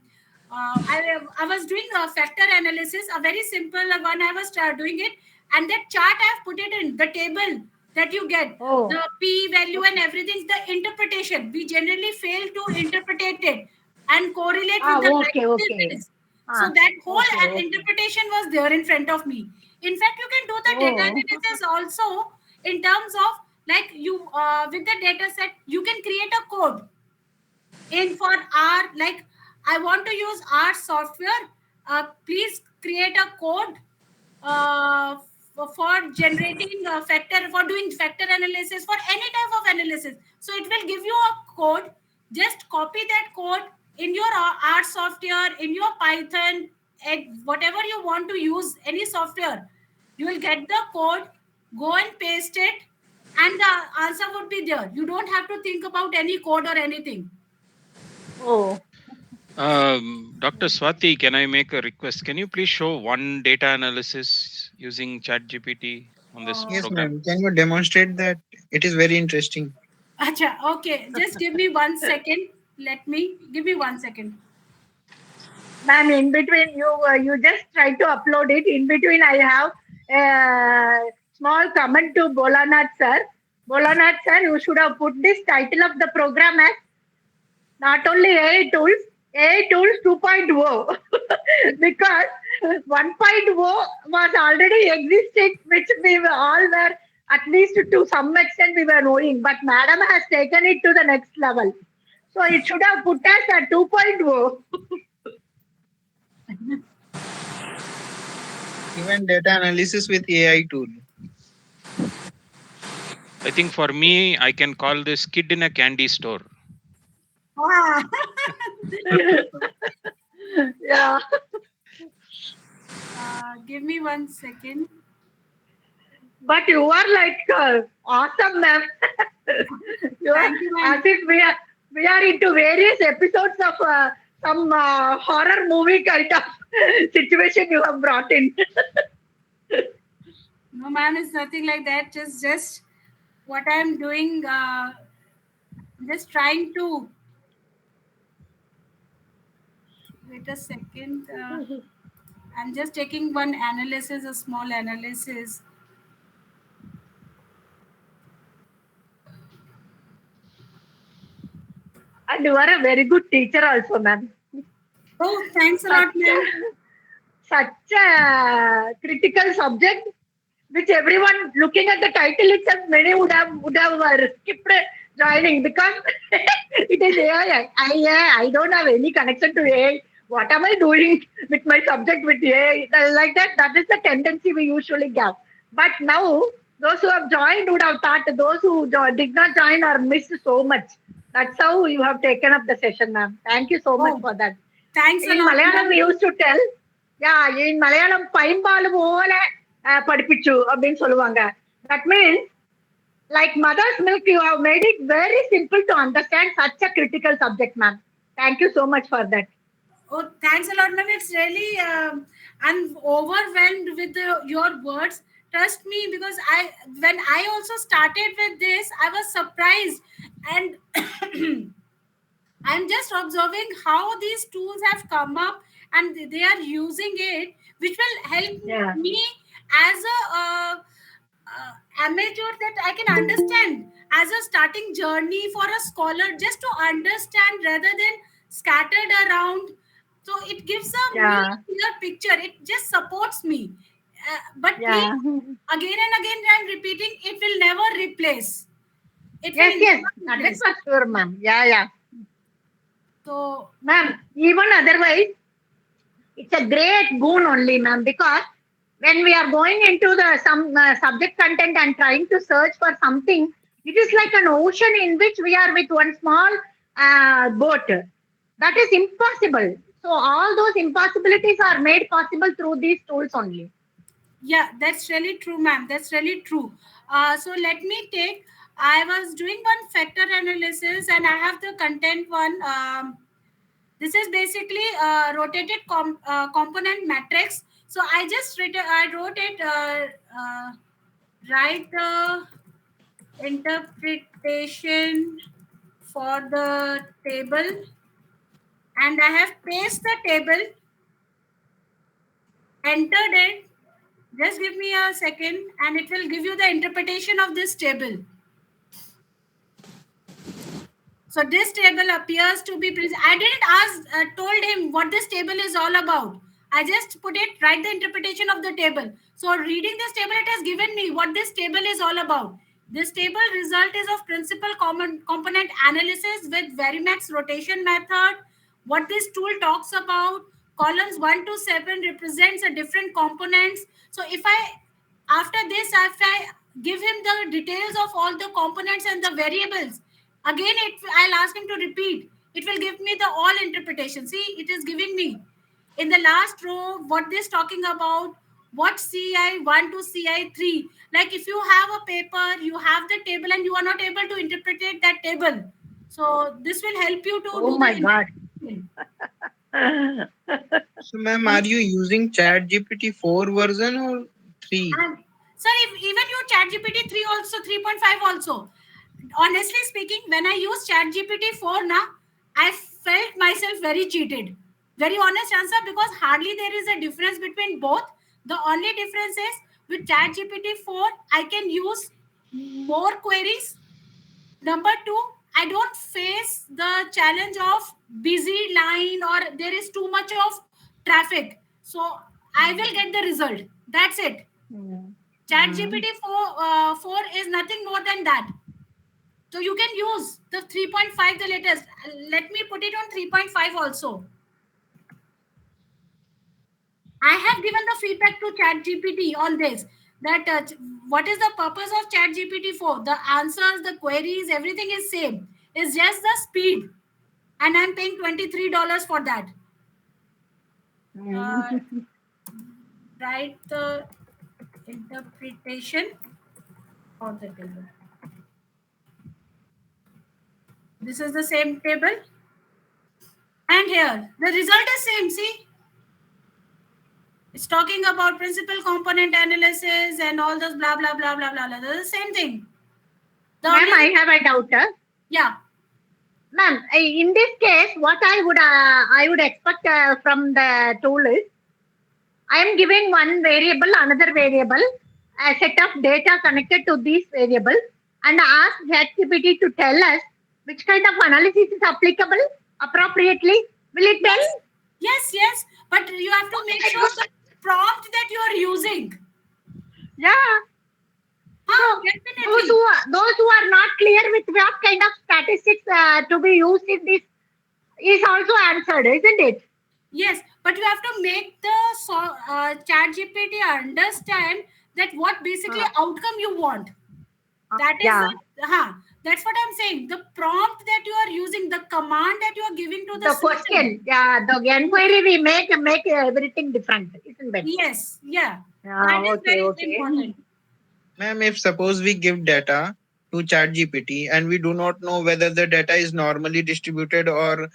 I was doing a factor analysis, a very simple one. I was doing it, and that chart I've put it in the table that you get Oh. the p value and everything. The interpretation, we generally fail to interpret it and correlate with the Okay, okay. hypothesis. So that whole Okay. interpretation was there in front of me. In fact, you can do the data Oh. analysis also in terms of, like, you with the data set you can create a code in for R. Like, I want to use R software, please create a code for generating a factor, for doing factor analysis, for any type of analysis. So it will give you a code. Just copy that code in your R software, in your Python, whatever you want to use, any software. You will get the code, go and paste it, and the answer would be there. You don't have to think about any code or anything. Oh. Dr. Swati, can I make a request? Can you please show one data analysis using ChatGPT on this Yes, program? ma'am. Can you demonstrate that? It is very interesting. Acha, okay, just give me 1 second. Give me 1 second. Ma'am, in between you just try to upload it. In between, I have a small comment to Bolanath sir. Bolanath sir, you should have put this title of the program as not only AI tools 2.0 because 1.0 was already existing, which we were all were at least to some extent we were knowing, but Madam has taken it to the next level. So it should have put us at 2.0. Even data analysis with AI tool. I think for me, I can call this kid in a candy store. Yeah. Give me 1 second. But you are like awesome, ma'am. You are, Thank you, ma'am. as if we are into various episodes of some horror movie kind of situation you have brought in. No, ma'am, it's nothing like that. Just what I'm doing. Just trying to. Wait a second. I'm just taking one analysis, a small analysis. And you are a very good teacher also, ma'am. Oh, thanks a lot, ma'am. Such a critical subject, which everyone looking at the title itself, many would have skipped joining because it is AI. I don't have any connection to AI. What am I doing with my subject with AI? Like that, that is the tendency we usually get. But now, those who have joined would have thought those who did not join are missed so much. That's how you have taken up the session, ma'am. Thank you so much for that. Thanks a In lot, Malayalam, ma'am. we used to tell, yeah, in Malayalam, பைம்பால் போல படிப்பிச்சு அப்படின்னு சொல்லுவாங்க. That means, like mother's milk, you have made it very simple to understand such a critical subject, ma'am. Thank you so much for that. Oh, thanks a lot, ma'am. It's really, I'm overwhelmed with your words. Trust me, because when I also started with this, I was surprised, and I'm just observing how these tools have come up and they are using it, which will help Yeah. me as a amateur, that I can understand as a starting journey for a scholar, just to understand rather than scattered around. So it gives a me Yeah. clear picture. It just supports me. But please, Yeah. again and again, I'm repeating, it will never replace. It will Yes, yes, never that is replace. for sure, ma'am. Yeah, yeah. So Ma'am, even otherwise, it's a great boon only, ma'am, because when we are going into the some subject content and trying to search for something, it is like an ocean in which we are with one small boat. That is impossible. So all those impossibilities are made possible through these tools only. yeah, that's really true, ma'am. That's really true. So let me take. I was doing one factor analysis, and I have the content one. This is basically rotated component matrix. So I wrote it. Write the interpretation for the table, and I have pasted the table, entered it. Just give me a second, and it will give you the interpretation of this table. So this table appears to be I didn't ask, told him what this table is all about. I just put it, write the interpretation of the table. So reading this table, it has given me what this table is all about. This table result is of principal common component analysis with Varimax rotation method. What this tool talks about, columns 1 to 7 represents a different components. So after this, if I give him the details of all the components and the variables, again I'll ask him to repeat. It will give me the all interpretation. See, it is giving me in the last row what this talking about, what CI1 to CI3. Like if you have a paper, you have the table, and you are not able to interpret that table, so this will help you to Oh do the my God. interpretation. So, ma'am, are you using Chat GPT 4 version or 3? And sir, if even you chat GPT 3 also, 3.5 also, honestly speaking, when I use chat GPT 4 now, I felt myself very cheated. Very honest answer, because hardly there is a difference between both. The only difference is with chat GPT 4, I can use more queries. Number two, I don't face the challenge of busy line or there is too much of traffic. So I will get the result. That's it. Mm. ChatGPT 4 is nothing more than that. So you can use the 3.5, the latest. Let me put it on 3.5 also. I have given the feedback to ChatGPT on this. That what is the purpose of ChatGPT 4? The answers, the queries, everything is same. It's just the speed, and I'm paying $23 for that. Uh, Mm. write the interpretation of the table. This is the same table, and here the result is same. See, it's talking about principal component analysis and all those blah blah blah blah blah blah. That's the same thing. The Ma'am, only I thing, have a doubt. yeah, Ma'am, in this case, what I would expect from the tool is I am giving one variable, another variable, a set of data connected to these variables, and ask ChatGPT to tell us which kind of analysis is applicable appropriately. Will it tell? yes, yes, yes. But you have to make Okay, sure good. the prompt that you are using. Yeah. So Huh, definitely. those who are not clear with what kind of statistics to be used in this is also answered, isn't it? Yes, but you have to make the chat GPT understand that what basically Uh, outcome you want. That is yeah. the, that's what I'm saying. The prompt that you are using, the command that you are giving to the The system. question, yeah, the enquiry we make everything different, isn't it? Yes, yeah, that Yeah, is okay, very okay. important. Ma'am, if suppose we give data to ChatGPT and we do not know whether the data is normally distributed or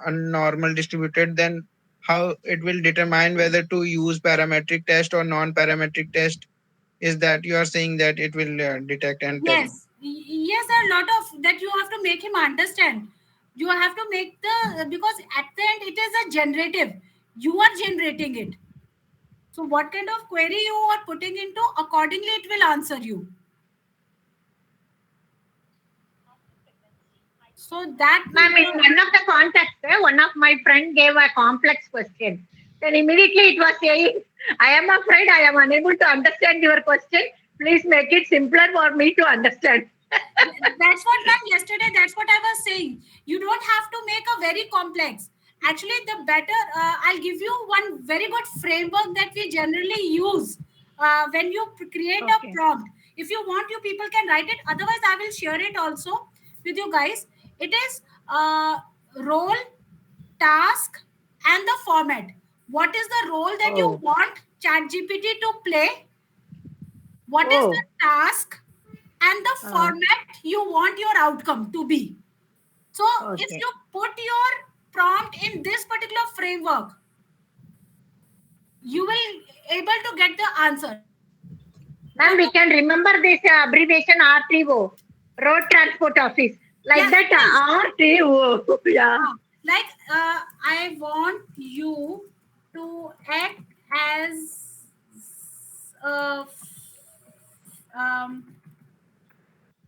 unnormal distributed, then how it will determine whether to use parametric test or non-parametric test? Is that you are saying that it will detect and tell? Yes, yes, there are a lot of that you have to make him understand. You have to make the, because at the end it is a generative. You are generating it. So what kind of query you are putting into, accordingly it will answer you. So that will Ma'am, in one of the contexts, one of my friend gave a complex question. Then immediately it was saying, I am afraid I am unable to understand your question. Please make it simpler for me to understand. that's what, ma'am, yesterday, that's what I was saying. You don't have to make a very complex. Actually, the better, I'll give you one very good framework that we generally use when you create a Okay. prompt. If you want, you people can write it. Otherwise, I will share it also with you guys. It is role, task, and the format. What is the role that you Oh, want ChatGPT to play? What is the oh, task and the uh, format you want your outcome to be? So if okay. you put your prompt in this particular framework, you will able to get the answer. So Ma'am, we can remember this abbreviation RTO, Road Transport Office. yeah, Like that, it is. RTO. Yeah. Like I want you to act as a um,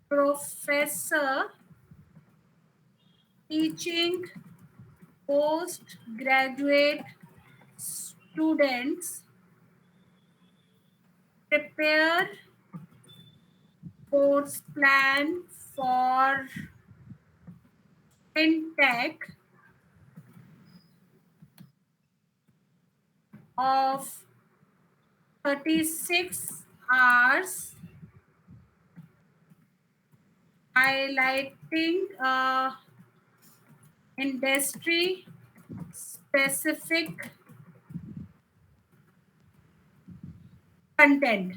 professor teaching postgraduate students. Prepare course plan for fintech of 36 hours, highlighting industry specific content.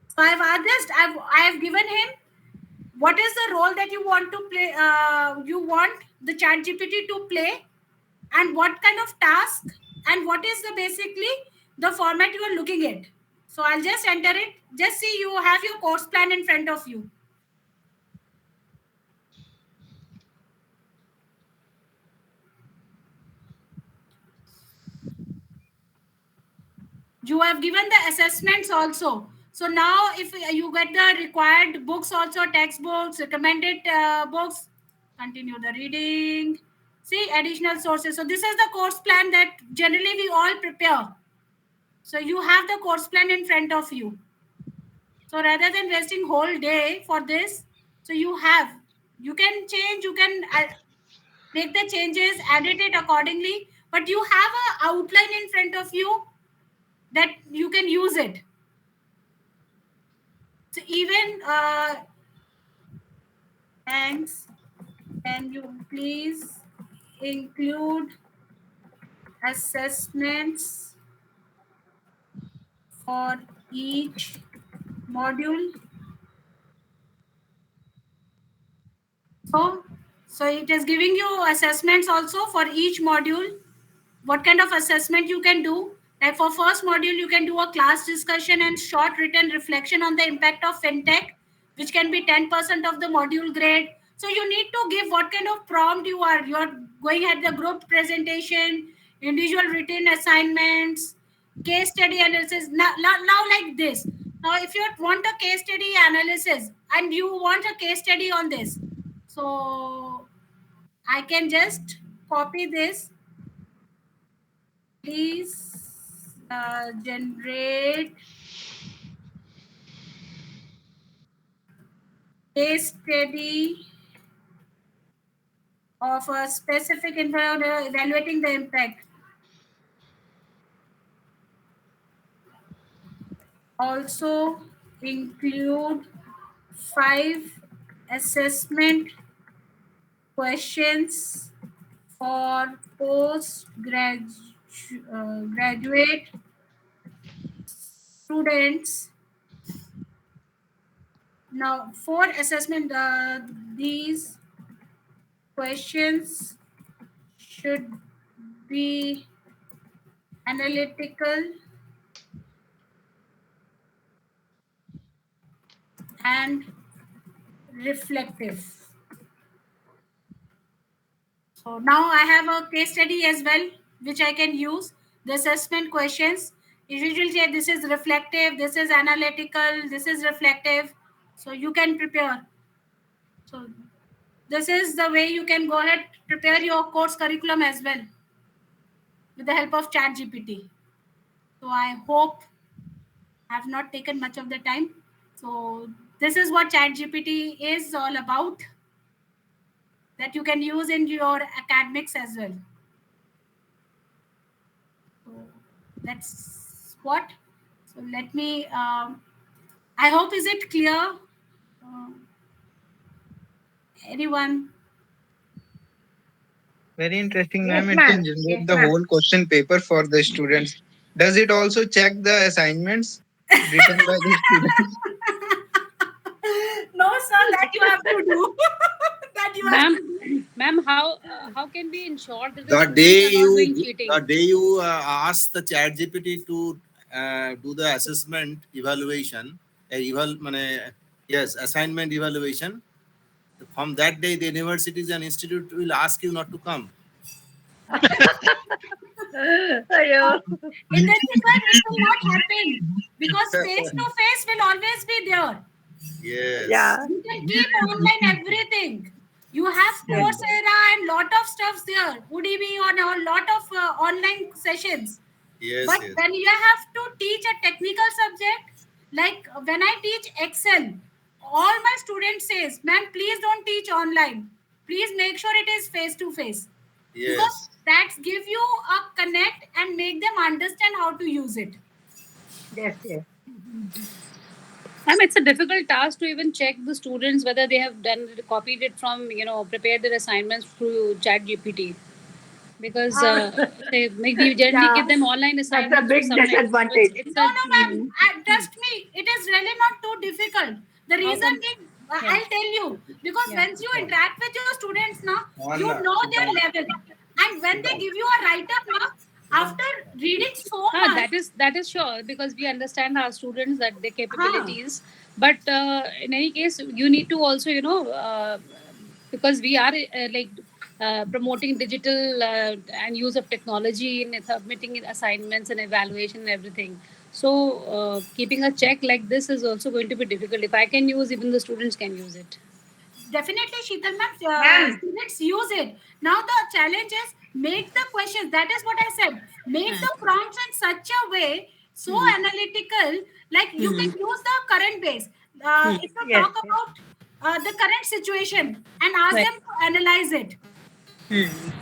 So I've given him what is the role that you want to play, you want the chat GPT to play, and what kind of task, and what is the basically the format you are looking at. So I'll just enter it. Just see, you have your course plan in front of you. You have given the assessments also. So now if you get the required books also, textbooks, recommended books, continue the reading. See, additional sources. So this is the course plan that generally we all prepare. So you have the course plan in front of you. So rather than wasting whole day for this, so you can change, you can make the changes, edit it accordingly, but you have a outline in front of you that you can use it. So even thanks, can you please include assessments for each module? So, so it is giving you assessments also for each module. What kind of assessment you can do? Like for first module, you can do a class discussion and short written reflection on the impact of fintech, which can be 10% of the module grade. So you need to give what kind of prompt you are. You're going at the group presentation, individual written assignments, case study analysis. Now like this. Now, if you want a case study analysis and you want a case study on this, so I can just copy this. Please generate case study of a specific environment evaluating the impact. Also include 5 assessment questions for graduate students. Now, for assessment, these questions should be analytical and reflective. So now I have a case study as well, which I can use. The assessment questions. It will say this is reflective, this is analytical, this is reflective. So you can prepare. So this is the way you can go ahead prepare your course curriculum as well with the help of chat gpt. So I hope I have not taken much of the time. So this is what chat gpt is all about, that you can use in your academics as well. So that's what. So let me I hope is it clear, uh, anyone? Very interesting, Yes, ma'am. It ma'am. can Yes, generate the ma'am. whole question paper for the students. Does it also check the assignments written by the students? No sir, that you have to do. That you have Ma'am, to do. ma'am, how can we ensure that the The students day are not doing you cheating? the day you ask the chat GPT to do the assessment evaluation, yes, assignment evaluation. From that day, the universities and institute will ask you not to come. Ayo. That is why it will not happen, because face to face will always be there. Yes, Yeah. You can keep online everything. You have Yes. Coursera and lot of stuffs there. Udemy on a lot of online sessions. yes, But yes, when you have to teach a technical subject, like when I teach Excel, all my students says, "Ma'am, please don't teach online. Please make sure it is face to face, because yes, that's give you a connect and make them understand how to use it." Yes. Yes. Ma'am, it's a difficult task to even check the students whether they have done copied it from, prepared their assignments through Chat GPT. Because Uh, say we generally Yeah. give them online That's a assignments to big submit. So it's disadvantage. it's No, a no, ma'am. Hmm. Trust me, it is really not too difficult. The how reason come? being, Yeah, I'll tell you, because yeah. once you interact with your students now, you Anna, know sit their down, level. And when sit they down. give you a write up now, after reading so much, That is sure because we understand our students that their huh, capabilities. But in any case, you need to also because we are promoting digital and use of technology in submitting assignments and evaluation and everything. So keeping a check like this is also going to be difficult. If I can use, even the students can use it. definitely, Sheetal ma'am, Ma'am. students use it. Now the challenge is make the questions. That is what I said. Make Hmm. the prompts in such a way so Hmm. analytical, like you Hmm. can use the current base. Hmm. If you Yes. talk Yes. about the current situation and ask Right. them to analyze it. Hmm.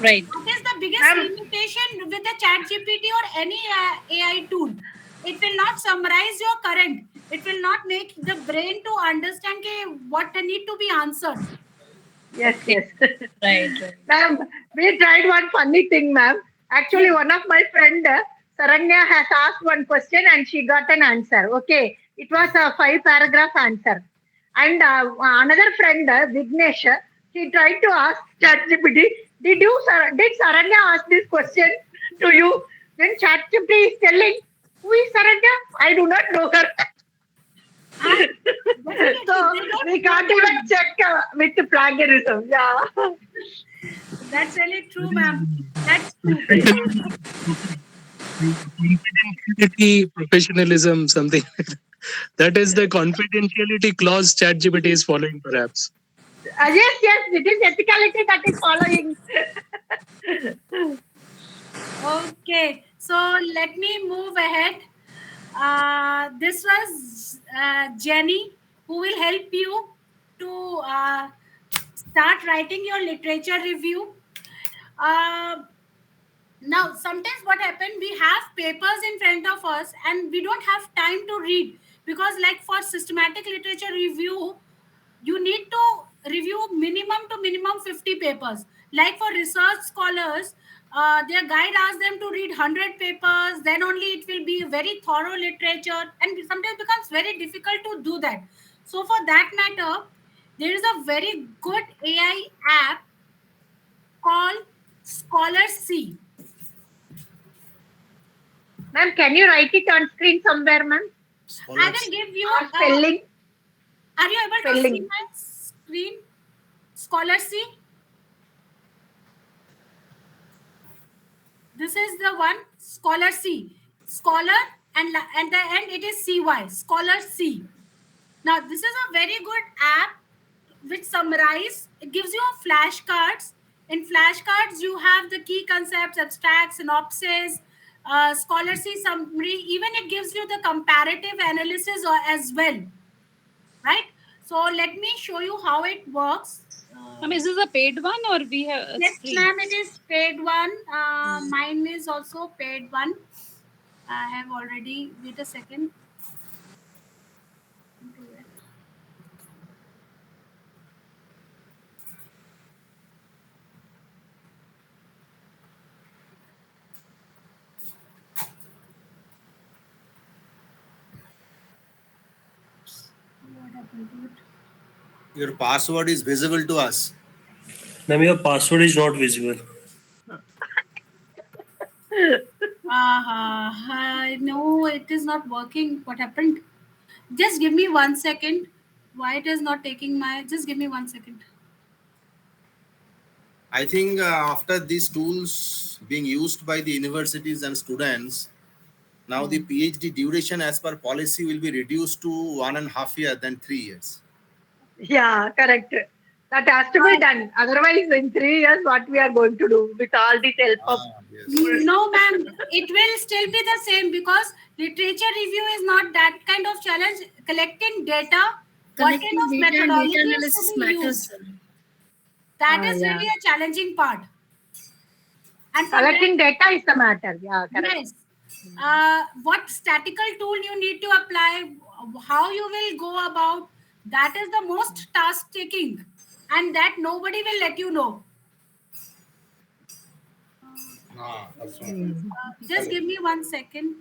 Right. That is the biggest Ma'am. limitation with the chat GPT or any AI tool. It will not summarize your current. It will not make the brain to understand what need to be answered. Yes. Okay. Yes. Right. Right. Ma'am, we tried one funny thing, ma'am. Actually, Yes, one of my friend, Saranya, has asked one question and she got an answer. Okay, it was a 5 paragraph answer. And another friend, Vignesh, he tried to ask ChatGPT, did Saranya ask this question to you? Then ChatGPT is telling, who is Saranya? I do not know her. and definitely So they don't we know can't even them. check with the plagiarism. Yeah. That's really true, ma'am. That's true. Confidentiality, professionalism, something like that. That is the confidentiality clause ChatGPT is following, perhaps. Yes, yes, it is ethicality that is following. Okay, so let me move ahead. This was Jenny who will help you to start writing your literature review. Uh, Now, sometimes what happened, we have papers in front of us and we don't have time to read, because, like for systematic literature review, you need to review minimum 50 papers. Like for research scholars, their guide asks them to read 100 papers, then only it will be a very thorough literature, and sometimes becomes very difficult to do that. So, for that matter, there is a very good AI app called Scholar C. Ma'am, can you write it on screen somewhere, ma'am? I scholars. will give you. Or spelling? Are you able to see Spelling. my screen? Scholar C. This is the one. Scholar C. Scholar, and at the end it is CY. Scholar C. Now this is a very good app which summarize. It gives you flashcards. In flashcards, you have the key concepts, abstract, synopsis, scholarly summary. Even it gives you the comparative analysis as well, right? So let me show you how it works. Is this a paid one or we have it's Yes, free? ma'am, it is paid one. Mine is also paid one. I have already. Wait a second. Do it. What happened to it? Your password is visible to us. Ma'am, your password is not visible. No, it is not working. What happened? Just give me 1 second. Why it is not taking my? Just give me 1 second. I think after these tools being used by the universities and students, now the PhD duration as per policy will be reduced to 1.5 years than 3 years. Yeah, correct. That has to be done. Otherwise, in 3 years, what we are going to do with all this help of Yes. No, ma'am. It will still be the same because literature review is not that kind of challenge. Collecting data, what kind Collecting of data and methodology data is to analysis be matters, used? sir. That is yeah. really a challenging part. And for that, Collecting data is the matter. Yeah, correct. yes. What statistical tool you need to apply, how you will go about, that is the most task taking, and that nobody will let you know. That's right. Just give me 1 second.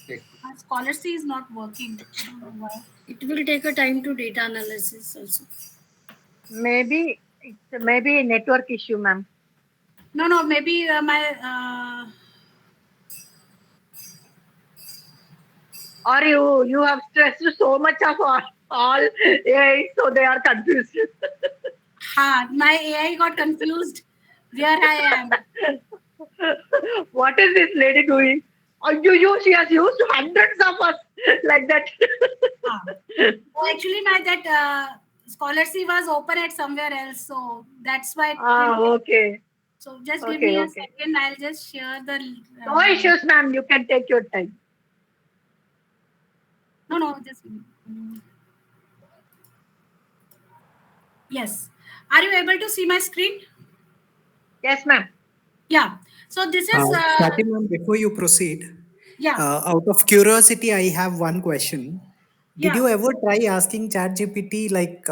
My scholarship is not working. I don't know why. It will take a time to data analysis also. Maybe it's maybe a network issue, ma'am. No, no, maybe my Or you have stressed so much of all AI, so they are confused. my AI got confused where I am. What is this lady doing? Oh, she has used hundreds of us like that. Oh, actually, my that scholarship was open at somewhere else, so that's why. Okay. So just give Okay, me a okay. second. I'll just share the. No issues, ma'am. You can take your time. No, no, just. Yes. Are you able to see my screen? Yes, ma'am. Yeah. So this is. Swati ma'am, before you proceed, Yeah. out of curiosity, I have one question. Did Yeah. you ever try asking ChatGPT like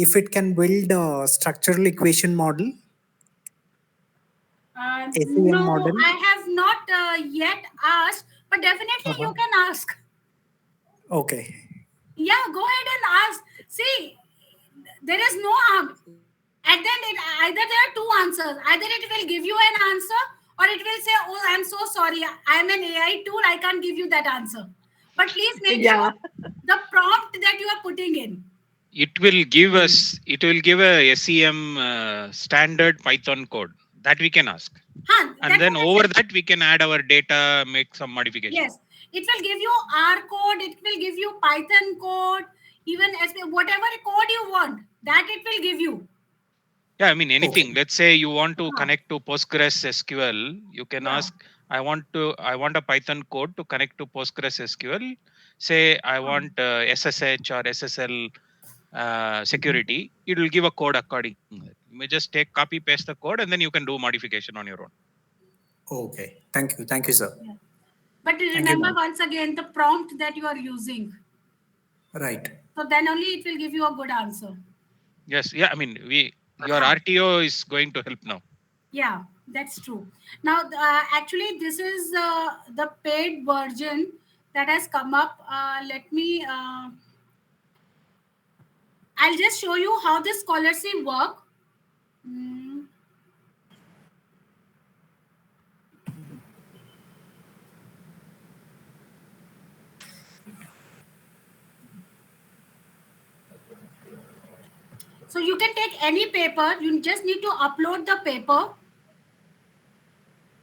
if it can build a structural equation model, SEM No, model? I have not yet asked, but definitely you Uh-huh. can ask. Okay. Yeah, go ahead and ask. See, there is no harm. At the end, either there are two answers. Either it will give you an answer, or it will say, "Oh, I'm so sorry. I'm an AI tool. I can't give you that answer." But please make Yeah. sure the prompt that you are putting in. It will give us, it will give a SEM standard Python code that we can ask. And That then what I over said. that, we can add our data, make some modification. Yes, it will give you R code. It will give you Python code. Even whatever code you want, that it will give you. Yeah, I mean, anything. Okay. Let's say you want to Huh. connect to Postgres SQL, you can Yeah. ask, I want a Python code to connect to Postgres SQL. Say I want SSH or SSL security. It will give a code accordingly. You may just take copy paste the code and then you can do modification on your own. Okay. Thank you. Thank you, sir. Yeah. But Thank you, remember ma'am. once again the prompt that you are using. Right. So then only it will give you a good answer. Yes, yeah. I mean, your RTO is going to help now. Yeah, that's true. Now, actually, this is the paid version that has come up. Let me. I'll just show you how this scholarship work. Mm. So you can take any paper. You just need to upload the paper,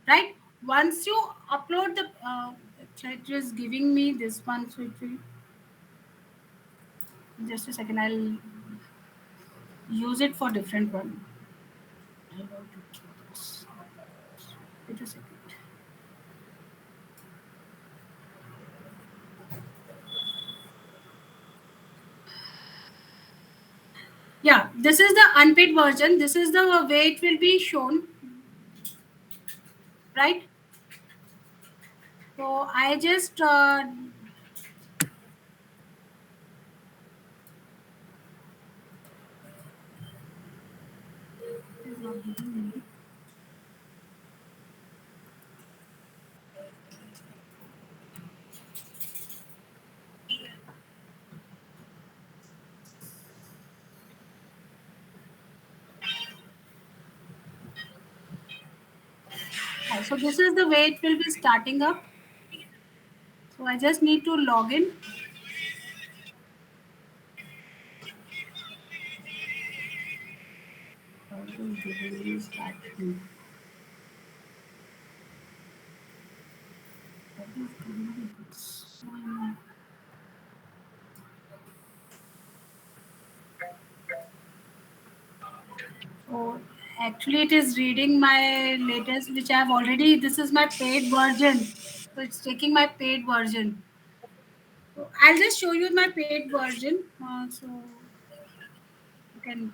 right? Once you upload the, it is giving me this one. So it will. Just a second. I'll. use it for different one. I want to do this. Wait a second. Yeah, this is the unpaid version. This is the way it will be shown, right? So I just so this is the way it will be starting up. So I just need to log in. How to use that thing. What is doing this? So actually it is reading my latest, which I have already, this is my paid version. So it's taking my paid version. So I'll just show you my paid version. So you can.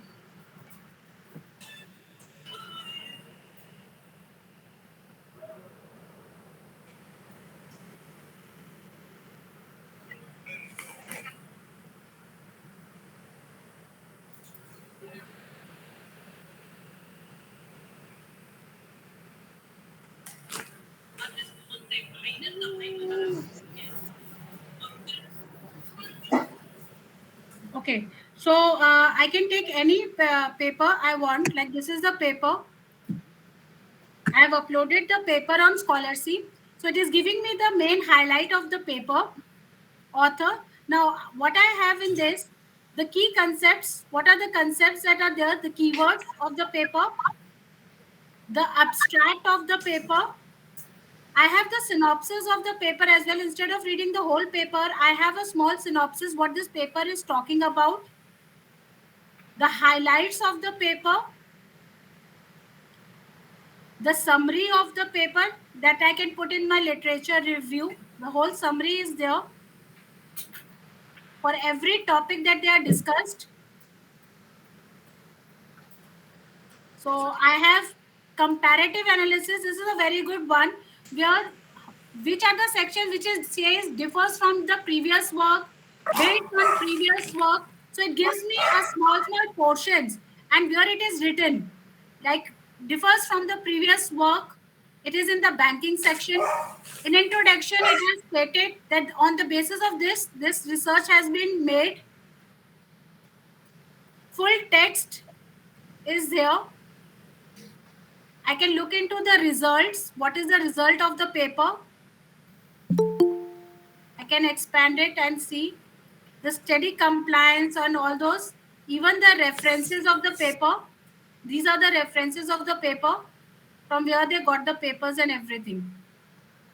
Okay, so I can take any paper I want. Like this is the paper. I have uploaded the paper on Scholarship. So it is giving me the main highlight of the paper, author. Now, what I have in this, the key concepts, what are the concepts that are there, the keywords of the paper, the abstract of the paper. I have the synopsis of the paper as well. Instead of reading the whole paper, I have a small synopsis what this paper is talking about, the highlights of the paper, the summary of the paper that I can put in my literature review. The whole summary is there for every topic that they are discussed. So I have comparative analysis. This is a very good one, where which are the sections which is says differs from the previous work, based on previous work. So it gives me a small portions, and where it is written like differs from the previous work. It is in the banking section. In introduction, it is stated that on the basis of this research has been made. Full text is there. I can look into the results. What is the result of the paper? I can expand it and see the steady compliance and all those. Even the references of the paper. These are the references of the paper from where they got the papers and everything.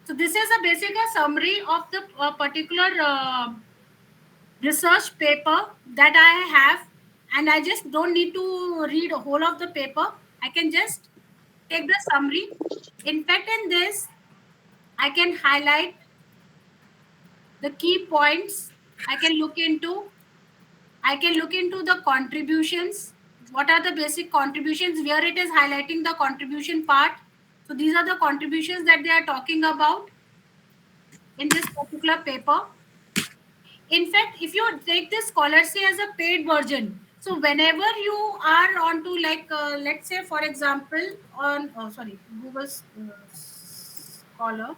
So this is a basic summary of the particular research paper that I have, and I just don't need to read a whole of the paper. I can just take the summary. In fact, in this, I can highlight the key points. I can look into the contributions. What are the basic contributions, where it is highlighting the contribution part. So these are the contributions that they are talking about in this particular paper. In fact, if you take this scholarship as a paid version, so whenever you are onto like let's say for example on Google's Scholar,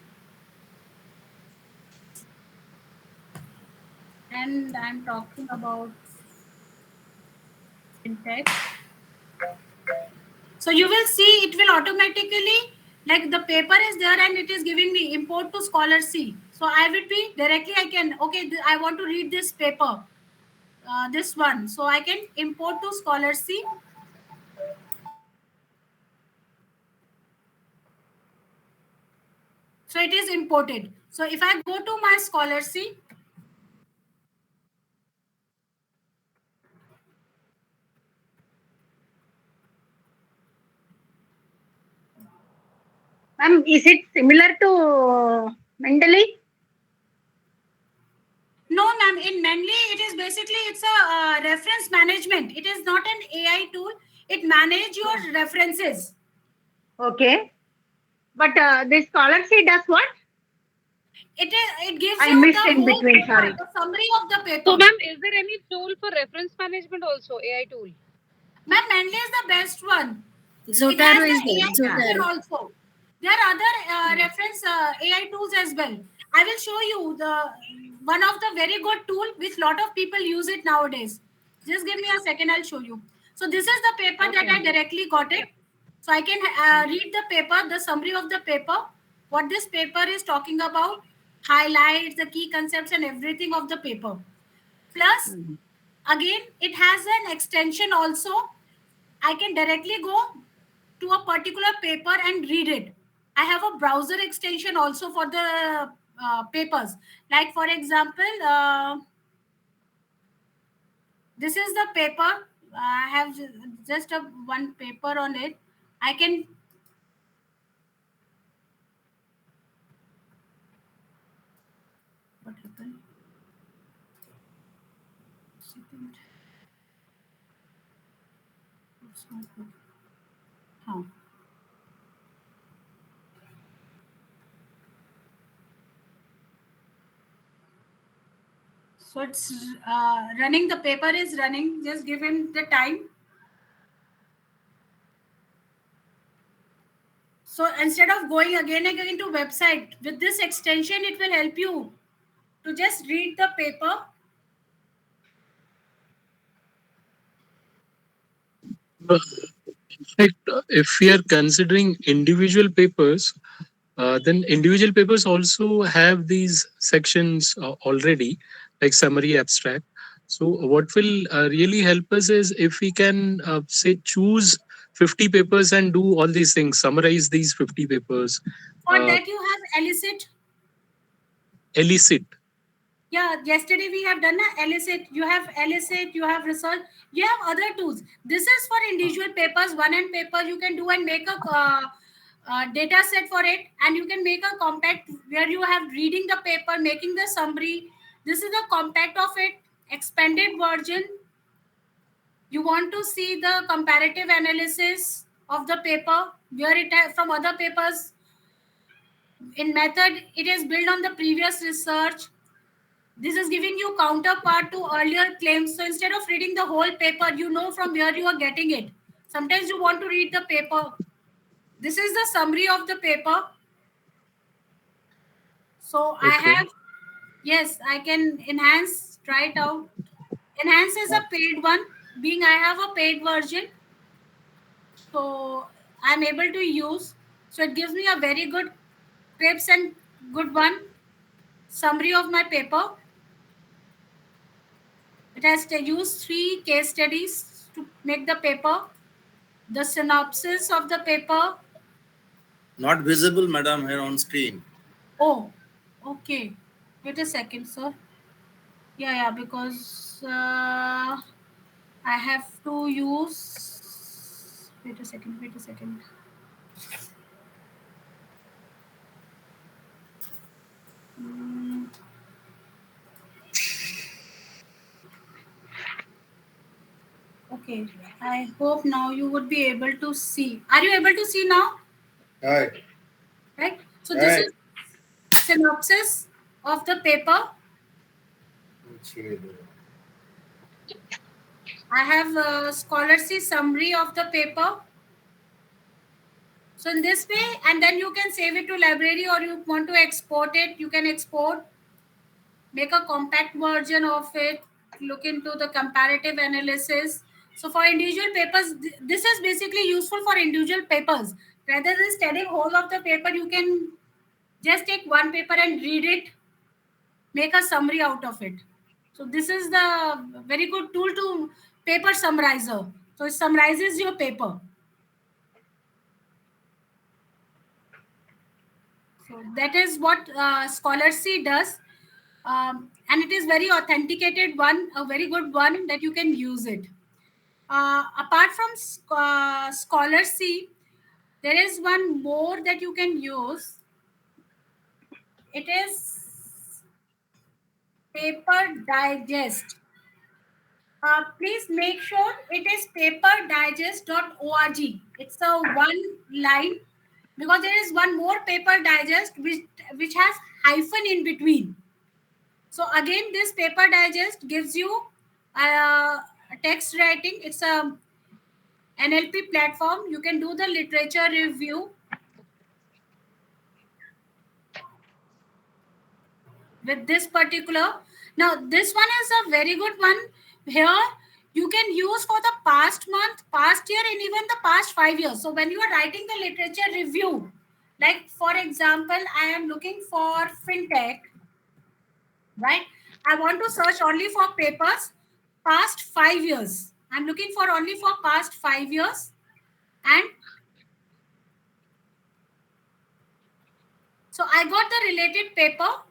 and I'm talking about fintech. So you will see it will automatically, like the paper is there and it is giving me import to Scholar C. So I will be directly, I can, okay, I want to read this paper, this one. So I can import to Scholar C. So it is imported. So if I go to my Scholar C, Is it similar to Mendeley? No, ma'am. In Menly, it is basically it's a reference management. It is not an AI tool. It manage your references. Okay. But this scholarship does what? It gives I you missed the in whole between, paper, sorry. the summary of the So, paper. ma'am, is there any tool for reference management also? AI tool? Ma'am, Mendeley is the best one. It has Zotero the is there. AI feature Zotero. also. There are other reference AI tools as well. I will show you the one of the very good tool which lot of people use it nowadays. Just give me a second. I'll show you. So this is the paper that I directly got it. So I can read the paper, the summary of the paper, what this paper is talking about, highlights, the key concepts, and everything of the paper. Plus, again, it has an extension also. I can directly go to a particular paper and read it. I have a browser extension also for the papers. Like for example, this is the paper. I have just a one paper on it. I can what happened? Second. It's not good. Huh. So it's running. The paper is running. Just give him the time. So instead of going again and again to website, with this extension, it will help you to just read the paper. Uh, In fact, if we are considering individual papers, then individual papers also have these sections already, like summary, abstract. So, what will really help us is if we can say choose 50 papers and do all these things, summarize these 50 papers, For that, you have elicit. elicit. Yeah, yesterday we have done a elicit. You have elicit. You have research. You have other tools. This is for individual papers, one and paper. You can do and make a data set for it, and you can make a compact where you have reading the paper, making the summary. This is the compact of it, expanded version. You want to see the comparative analysis of the paper where it from other papers. In method, it is built on the previous research. This is giving you counterpart to earlier claims. So instead of reading the whole paper, you know from where you are getting it. Sometimes you want to read the paper. This is the summary of the paper. So I Okay. have, yes, I can enhance, try it out. Enhance is a paid one, being I have a paid version. So I'm able to use. So it gives me a very good tips and good one summary of my paper. It has to use 3 case studies to make the paper, the synopsis of the paper. Not visible, madam, here on screen. Oh, okay. Wait a second, sir. Yeah, because I have to use. Wait a second. Wait a second. Mm, okay. I hope now you would be able to see. Are you able to see now? Right. Right. So this Right. is synopsis of the paper. I have a scholarship summary of the paper. So in this way, and then you can save it to library or you want to export it, you can export, make a compact version of it, look into the comparative analysis. So for individual papers, this is basically useful for individual papers. Rather than studying whole of the paper, you can just take one paper and read it, make a summary out of it. So this is the very good tool to paper summarizer. So it summarizes your paper. So that is what Scholarcy does. And it is very authenticated one, a very good one that you can use it. Apart from Scholarcy, there is one more that you can use. It is Paper Digest. Please make sure it is paperdigest.org. It's a one line, because there is one more Paper Digest which has hyphen in between. So again, this Paper Digest gives you text writing. It's a NLP platform. You can do the literature review with this particular. Now this one is a very good one. Here you can use for the past month, past year, and even the past 5 years. So when you are writing the literature review, like for example, I am looking for fintech, right? I want to search only for papers past 5 years. I'm looking for only for past 5 years. And so I got the related paper.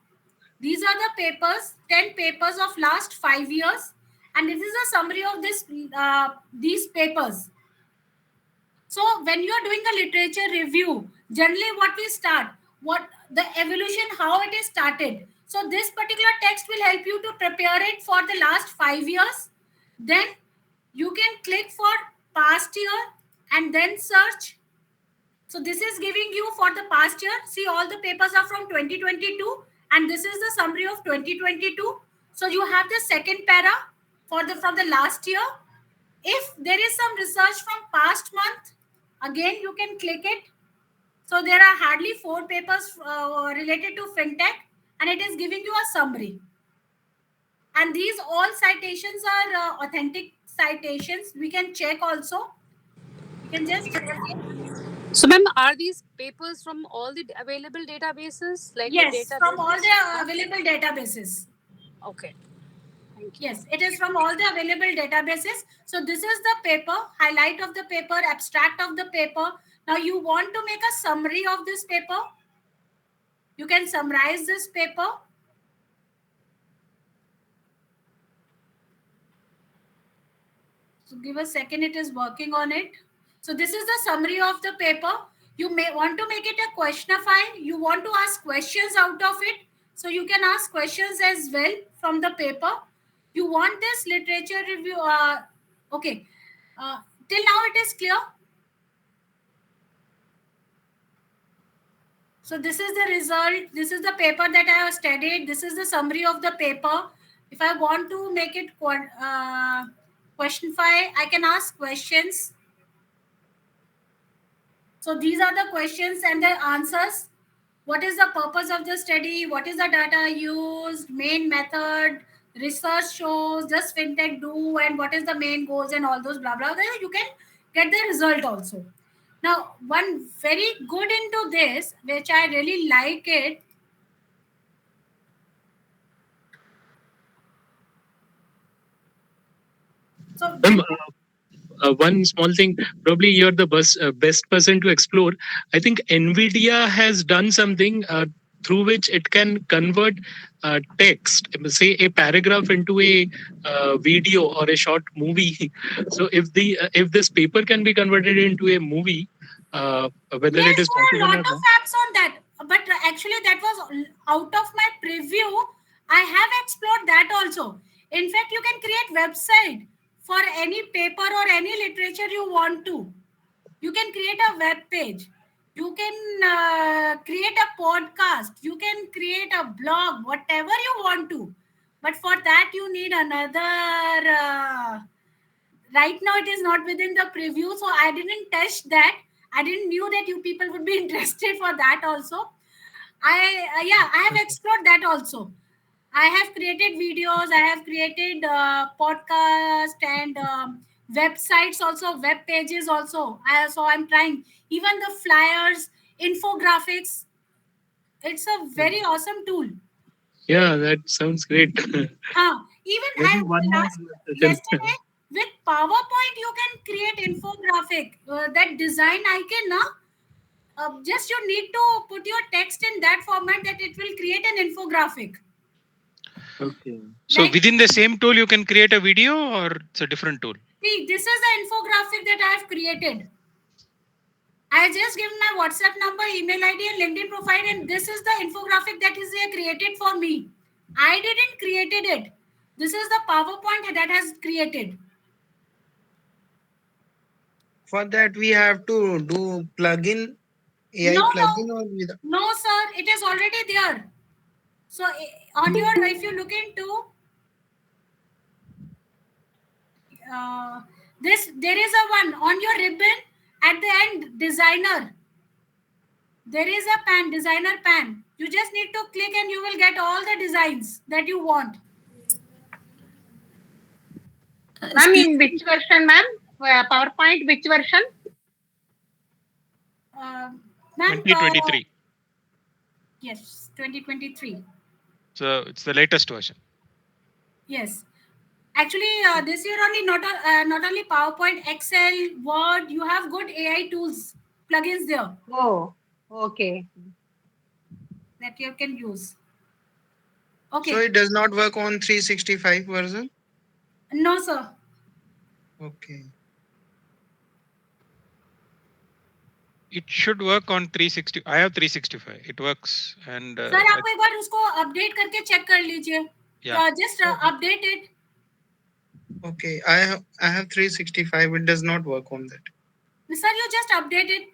These are the papers, 10 papers of last 5 years. And this is a summary of these papers. So when you are doing a literature review, generally what we start, what the evolution, how it is started. So this particular text will help you to prepare it for the last 5 years. Then you can click for past year and then search. So this is giving you for the past year. See, all the papers are from 2022 and this is the summary of 2022. So you have the second para from the last year. If there is some research from past month, again you can click it. So there are hardly 4 papers related to fintech and it is giving you a summary. And these all citations are authentic citations. We can check also. You can just So, ma'am, are these papers from all the available databases, like the yes, from all databases? the available databases. Okay. Thank you. Yes, it is from all the available databases. So this is the paper, highlight of the paper, abstract of the paper. Now you want to make a summary of this paper. You can summarize this paper. So give a second, it is working on it. So this is the summary of the paper. You may want to make it a questionify. You want to ask questions out of it. So you can ask questions as well from the paper. You want this literature review. Okay. Till now it is clear. So this is the result. This is the paper that I have studied. This is the summary of the paper. If I want to make it questionify, I can ask questions. So these are the questions and the answers. What is the purpose of the study? What is the data used? Main method, research shows, does fintech do, and what is the main goals and all those blah, blah, blah. You can get the result also. Now, one very good into this, which I really like it. So one small thing, probably you're the best person to explore. I think NVIDIA has done something through which it can convert text, say a paragraph, into a video or a short movie. So if this paper can be converted into a movie, whether yes, it is there are a possible lot or of not. apps on that. But actually, that was out of my preview. I have explored that also. In fact, you can create website for any paper or any literature you want to. You can create a web page. You can create a podcast. You can create a blog, whatever you want to. But for that, you need another. Right now, it is not within the preview, so I didn't test that. I didn't knew that you people would be interested for that also. I have explored that also. I have created videos. I have created podcast and websites also, web pages also. So I'm trying even the flyers, infographics. It's a very awesome tool. Yeah, that sounds great. Even Maybe I one more session. yesterday with PowerPoint you can create infographic. That design icon, just you need to put your text in that format that it will create an infographic. Okay. So Like, within the same tool, you can create a video, or it's a different tool? see, this is the infographic that I have created. I just given my WhatsApp number, email ID, and LinkedIn profile, and this is the infographic that is created for me. I didn't created it. This is the PowerPoint that has created. For that, we have to do plugin, AI No, plugin, or without? no, sir. It is already there. So on your, if you look into uh, this, there is a one on your ribbon at the end, designer. There is a pan, designer pan. You just need to click and you will get all the designs that you want. Ma'am, in which version, ma'am? PowerPoint, which version? Ma'am, 2023. Yes, 2023. So it's the latest version. Yes. Actually, this year only, not only PowerPoint, Excel, Word, you have good AI tools, plugins there. Oh, okay. That you can use. Okay. So it does not work on 365 version? No, sir. Okay. It should work on 360. I have 365. It works. And sir आपको एक बार उसको update करके check कर लीजिए. Yeah. Just update it. Okay, I have 365. It does not work on that. Sir, you just update it.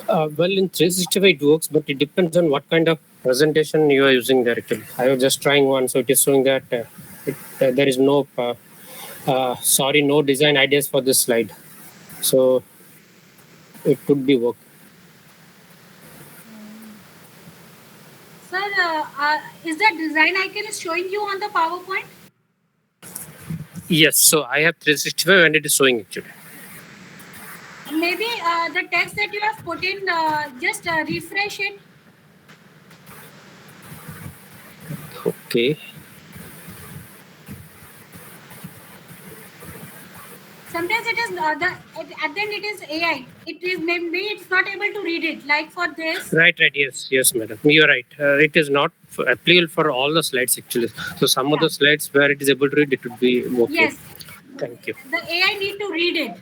Well, in 365 it works, but it depends on what kind of presentation you are using there. Actually, I was just trying one, so it is showing that there is no, no design ideas for this slide. So it could be work. Sir, is that design icon is showing you on the PowerPoint? Yes, so I have 365 and it is showing actually. Maybe the text that you have put in, just refresh it. Okay. Sometimes it is at the end it is AI. It is maybe it's not able to read it. Like for this. Right. Yes, madam. You're right. It is not applicable for all the slides actually. So some of the slides where it is able to read, it would be okay. Yes. Thank you. The AI need to read it.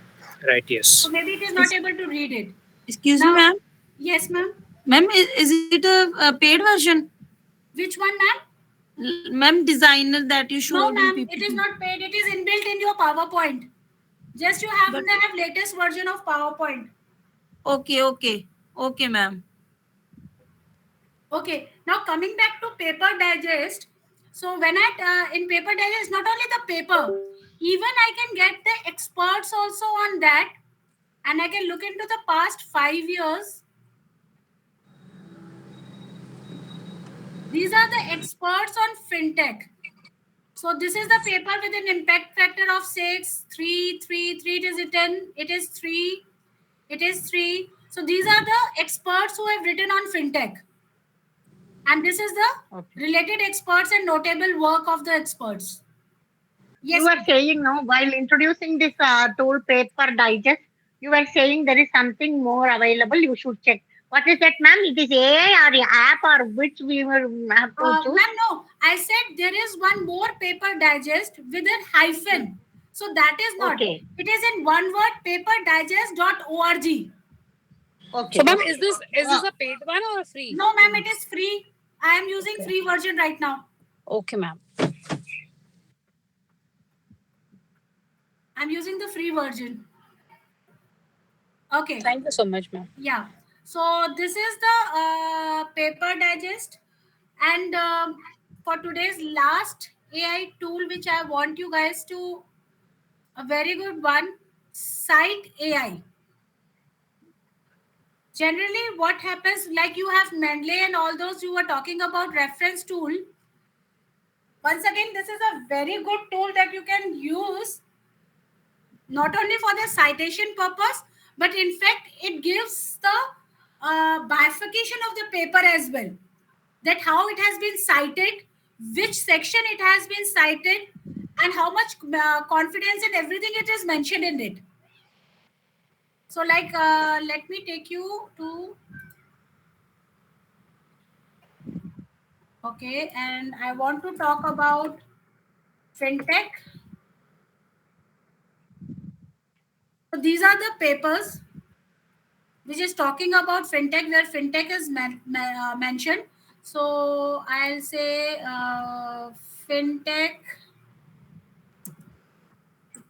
Right. Yes. So maybe it is not able to read it. Excuse me, ma'am. Yes, ma'am. Ma'am, is it a paid version? Which one, ma'am? Ma'am, designer that you showed. No, ma'am. It is not paid. It is inbuilt in your PowerPoint. Just you have to have latest version of PowerPoint. Okay, ma'am. Okay. Now coming back to paper digest. So when in paper digest, not only the paper, even I can get the experts also on that, and I can look into the past 5 years. These are the experts on fintech. So this is the paper with an impact factor of 6, 3, 3, 3. Is it 10? It is 3. It is 3. So these are the experts who have written on fintech. And this is the related experts and notable work of the experts. Yes. You were saying, no, while introducing this tool, Paper Digest, you were saying there is something more available. You should check. What is that, ma'am? It is AI or app or which we will have to choose? Ma'am, no. I said there is one more Paper Digest with a hyphen. So that is not. Okay. It is in one word, paperdigest.org. Okay. So, ma'am, is this a paid one or a free? No, ma'am, it is free. I am using free version right now. Okay, ma'am. I'm using the free version. Okay. Thank you so much, ma'am. Yeah. So this is the paper digest, and for today's last AI tool, which I want you guys to a very good one, Site AI. Generally, what happens, like you have Mendeley and all those you were talking about reference tool. Once again, this is a very good tool that you can use not only for the citation purpose, but in fact, it gives the bifurcation of the paper as well. That how it has been cited, which section it has been cited, and how much confidence and everything it is mentioned in it. So like, let me take you to, okay, and I want to talk about fintech. So these are the papers which is talking about fintech, where fintech is mentioned. So I'll say fintech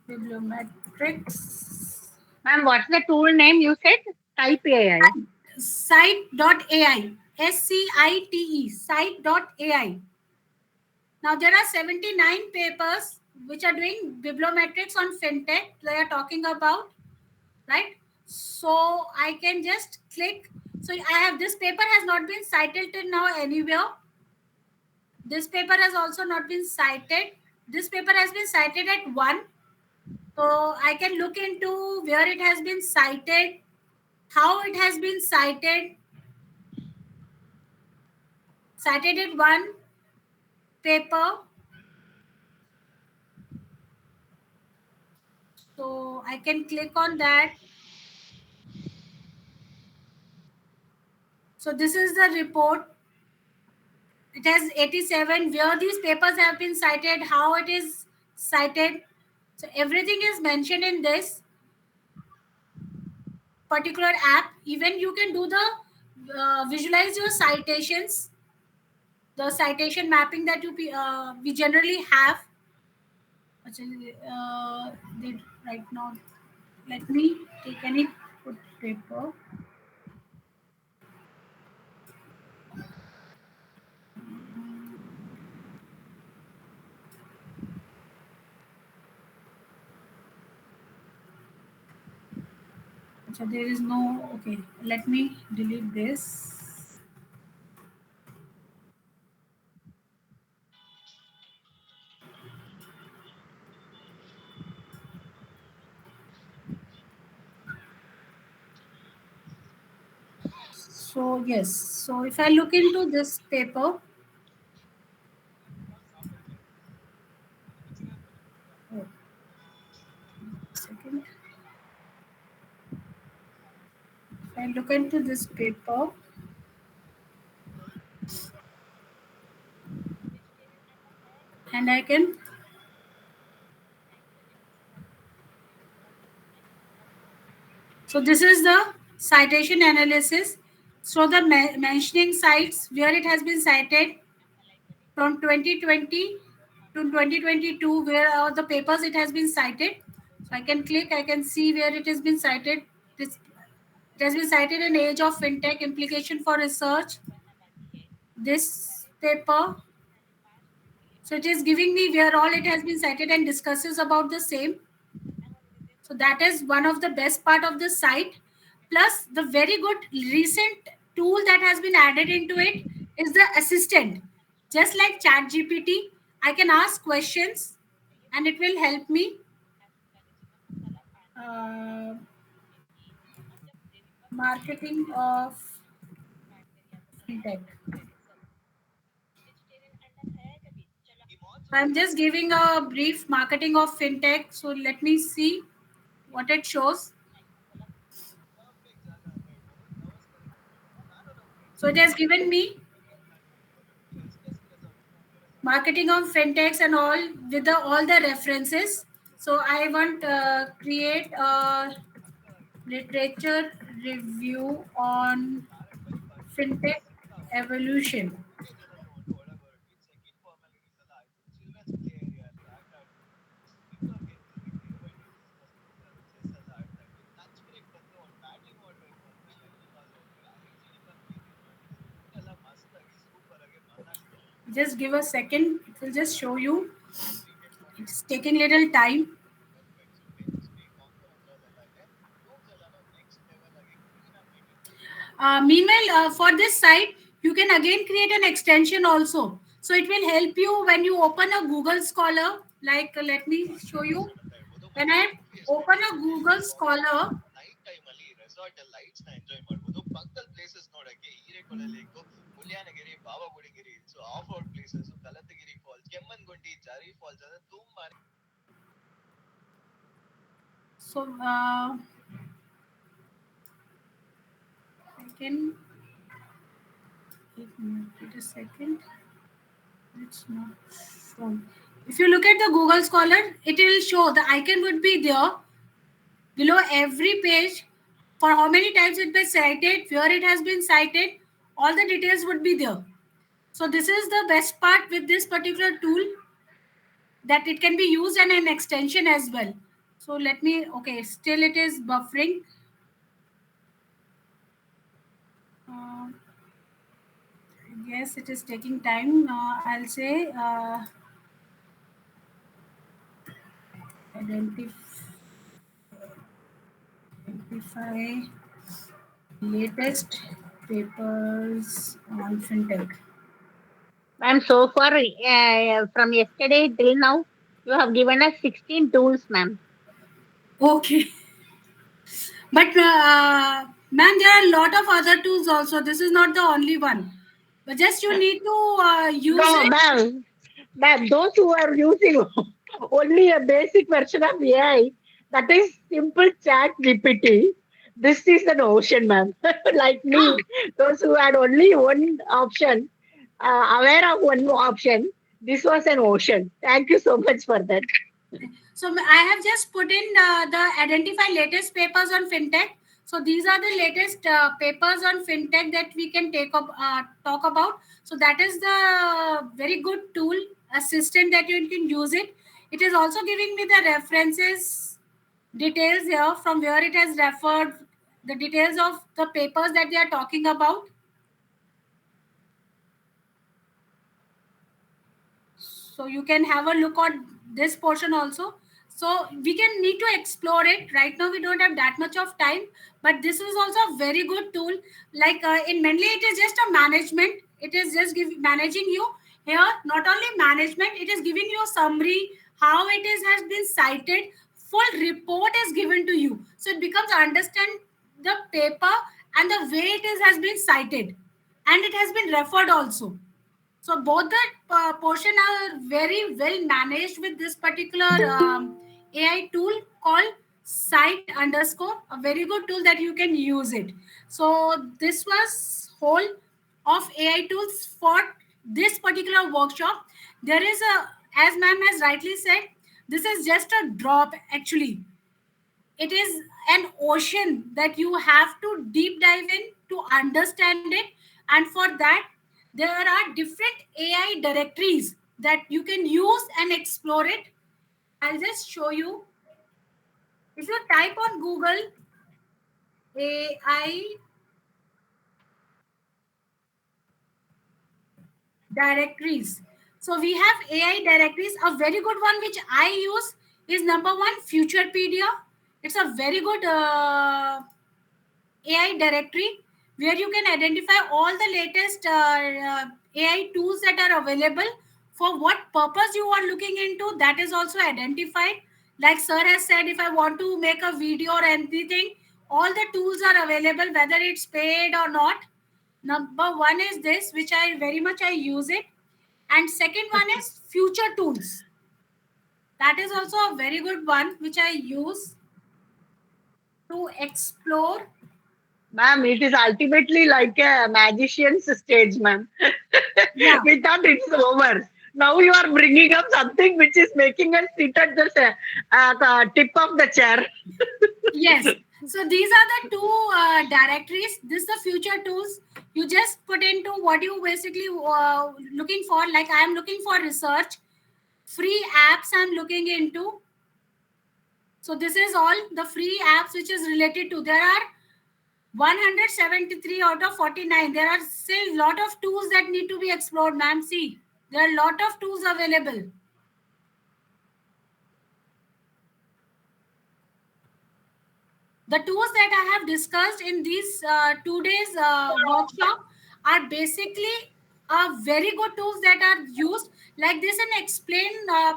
bibliometrics. Ma'am, what's the tool name you said? Type AI. Site.ai. SCITE. Site.ai. Now there are 79 papers which are doing bibliometrics on fintech. They are talking about, right? So I can just click. So I have, this paper has not been cited till now anywhere. This paper has also not been cited. This paper has been cited at 1. So I can look into where it has been cited, how it has been cited. Cited in 1 paper. So I can click on that. So this is the report. It has 87 where these papers have been cited, how it is cited. So everything is mentioned in this particular app. Even you can do the visualize your citations, the citation mapping that we generally have. Actually, right now, let me take any paper. So there is no, okay, let me delete this. So yes, so if I look into this paper, oh, second. If I look into this paper, and I can, so this is the citation analysis. So the mentioning sites where it has been cited from 2020 to 2022, where are the papers it has been cited. So I can click, I can see where it has been cited. This, it has been cited in Age of Fintech, Implication for Research. This paper. So it is giving me where all it has been cited and discusses about the same. So that is one of the best part of the site. Plus the very good recent tool that has been added into it is the assistant. Just like ChatGPT, I can ask questions and it will help me. Uh, Marketing of fintech. So I'm just giving a brief marketing of fintech. So let me see what it shows. So it has given me marketing of fintechs and all with all the references. So I want create a literature review on fintech evolution. Just give a second. It will just show you. It's taking little time. Meanwhile, for this site, you can again create an extension also. So it will help you when you open a Google Scholar. Like, let me show you. When I open a Google Scholar, so I can wait a second. It's not shown. If you look at the Google Scholar, it will show the icon would be there below every page, for how many times it was cited, where it has been cited, all the details would be there. So this is the best part with this particular tool, that it can be used and an extension as well. So let me, okay, still it is buffering. Yes, it is taking time. I'll say identify latest papers on fintech. Ma'am, so far from yesterday till now, you have given us 16 tools, ma'am. Okay. But ma'am, there are a lot of other tools also. This is not the only one. But just you need to use No, it. ma'am, those who are using only a basic version of AI, that is simple chat GPT. This is an ocean, ma'am. Like me, those who had only one option, aware of one option, this was an ocean. Thank you so much for that. So I have just put in the identify latest papers on fintech. So these are the latest papers on fintech that we can talk about. So that is the very good tool assistant that you can use it. It is also giving me the references details here from where it has referred, the details of the papers that they are talking about. So you can have a look at this portion also. So we can need to explore it. Right now we don't have that much of time, but this is also a very good tool. Like in mainly it is just a management. It is just managing you here. Not only management, it is giving you a summary how it is has been cited. Full report is given to you, so it becomes understand the paper and the way it is has been cited, and it has been referred also. So both the portion are very well managed with this particular AI tool called Site underscore. A very good tool that you can use it. So this was whole of AI tools for this particular workshop. There is a, as ma'am has rightly said, this is just a drop actually. It is an ocean that you have to deep dive in to understand it, and for that there are different AI directories that you can use and explore it. I'll just show you. If you type on Google AI directories, so we have AI directories. A very good one which I use is number one, Futurepedia. It's a very good AI directory where you can identify all the latest AI tools that are available. For what purpose you are looking into, that is also identified. Like sir has said, if I want to make a video or anything, all the tools are available, whether it's paid or not. Number one is this, which I very much I use it. And second one is future tools. That is also a very good one, which I use to explore. Ma'am, it is ultimately like a magician's stage, ma'am. Yeah. We thought it's over. Now you are bringing up something which is making us sit at the tip of the chair. Yes. So these are the two directories. This is the future tools. You just put into what you basically looking for. Like I am looking for research, free apps I'm looking into. So this is all the free apps which is related to. There are 173 out of 49. There are still a lot of tools that need to be explored, ma'am. See, there are a lot of tools available. The tools that I have discussed in these 2 days workshop are basically very good tools that are used. Like this in explain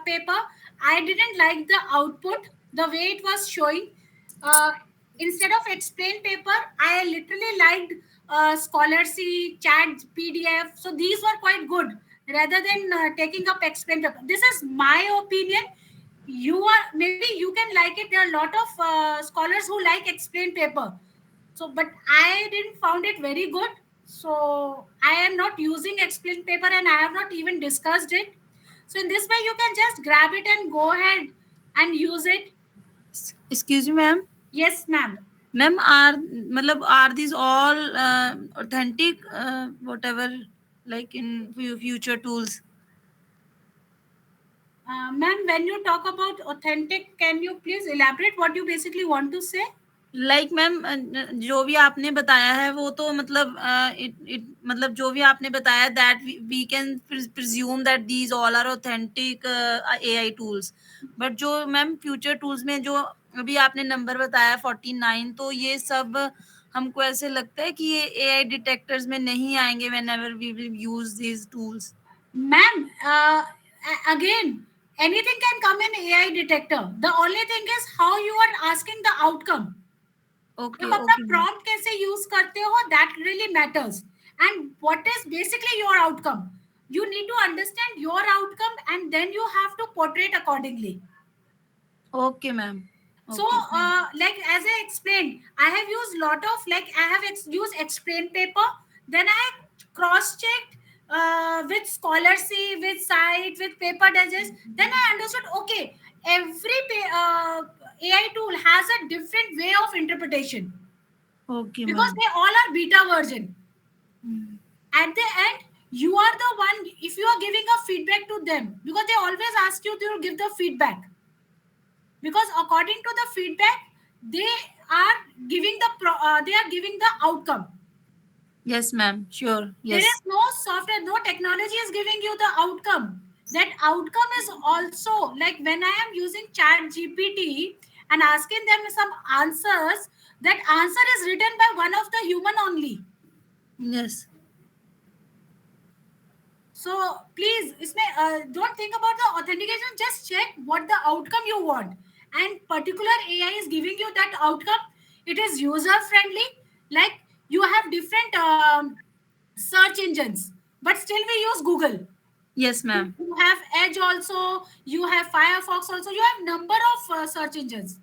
paper, I didn't like the output, the way it was showing. Uh, Instead of explain paper, I literally liked Scholarcy, Chat, PDF. So these were quite good rather than taking up explain paper. This is my opinion. You are, maybe you can like it. There are a lot of scholars who like explain paper, so but I didn't found it very good. So I am not using explain paper and I have not even discussed it. So in this way you can just grab it and go ahead and use it. Excuse me, ma'am. Yes, ma'am. Ma'am, are these all authentic, whatever, like in future tools? Ma'am, when you talk about authentic, can you please elaborate what you basically want to say? Like ma'am, जो भी आपने बताया है वो तो मतलब मतलब जो भी आपने बताया that we can presume that these all are authentic AI tools, but जो मैम फ्यूचर टूल्स में जो अभी आपने नंबर बताया 49, तो ये सब हमको ऐसे लगता है कि ये एआई डिटेक्टर्स में नहीं आएंगे whenever we will use these tools. Ma'am, again, anything can come in AI detector. The only thing is how you are asking the outcome. Okay, तुम अपना prompt कैसे use करते हो, that really matters. And what is basically your outcome? You need to understand your outcome and then you have to portray it accordingly. Okay, ma'am. So, like as I explained, I have used lot of I have used explain paper. Then I cross-checked with scholarship, with site, with paper digest. Then I understood, okay, every AI tool has a different way of interpretation. Okay, because they all are beta version. At the end, you are the one, if you are giving a feedback to them, because they always ask you to give the feedback. Because according to the feedback, they are giving the outcome. Yes, ma'am. Sure. Yes. There is no software, no technology is giving you the outcome. That outcome is also like when I am using Chat GPT and asking them some answers, that answer is written by one of the human only. Yes. So please, don't think about the authentication. Just check what the outcome you want. And particular AI is giving you that outcome. It is user friendly. Like you have different search engines, but still we use Google. Yes, ma'am. You have Edge also. You have Firefox also. You have number of search engines.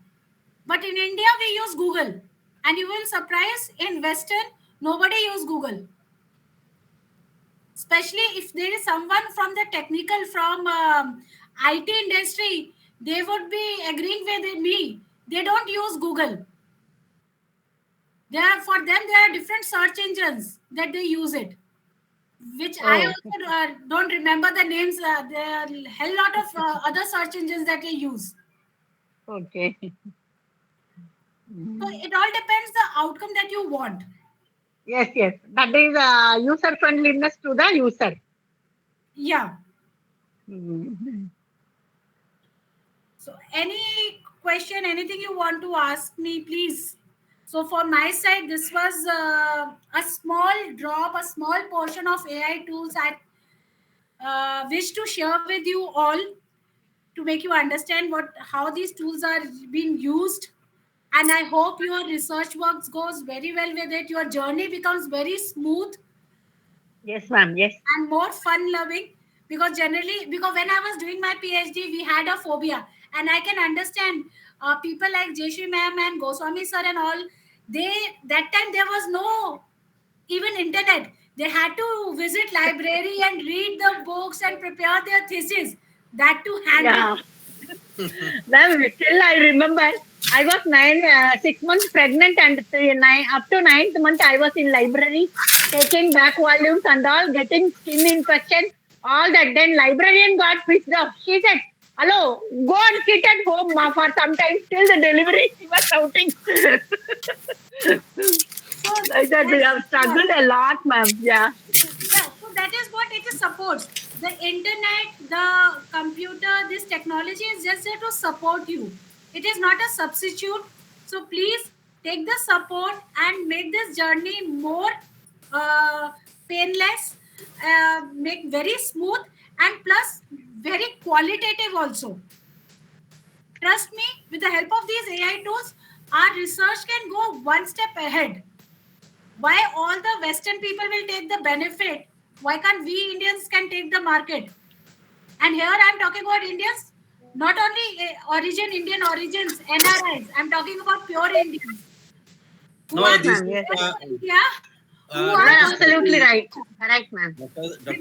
But in India we use Google. And you will surprise in Western nobody use Google. Especially if there is someone from the technical, from IT industry, they would be agreeing with me. They don't use Google. For them, there are different search engines that they use it, which I also don't remember the names. There are a hell lot of other search engines that they use. Okay. So it all depends the outcome that you want. Yes, yes. That is user friendliness to the user. Yeah. Mhm. So any question, anything you want to ask me, please. So for my side, this was a small drop, a small portion of AI tools I wish to share with you all to make you understand how these tools are being used. And I hope your research work goes very well with it. Your journey becomes very smooth. Yes, ma'am. Yes. And more fun loving, because when I was doing my PhD, we had a phobia, and I can understand people like Jeshri ma'am and Goswami sir and all. That time there was no even internet. They had to visit library and read the books and prepare their thesis. That to handle. Yeah. Ma'am, still I remember. I was 6 months pregnant, and up to 9th month I was in library taking back volumes and all, getting skin infection, all that. Then librarian got pissed off. She said, "Hello, go and sit at home for some time till the delivery." She was shouting. So like that we have struggled a lot, ma'am. Yeah. Yeah, so that is what it supports. The internet, the computer, this technology is just there to support you. It is not a substitute. So please take the support and make this journey more painless, make very smooth, and plus very qualitative also. Trust me, with the help of these AI tools, our research can go one step ahead. Why all the Western people will take the benefit? Why can't we Indians can take the market? And here I'm talking about Indians, not only Indian origins, NRIs. I'm talking about pure Indians who No, are this Ma'am, is yes. in India, who uh, are Dr. Absolutely Swati, right. Correct, ma'am. Dr.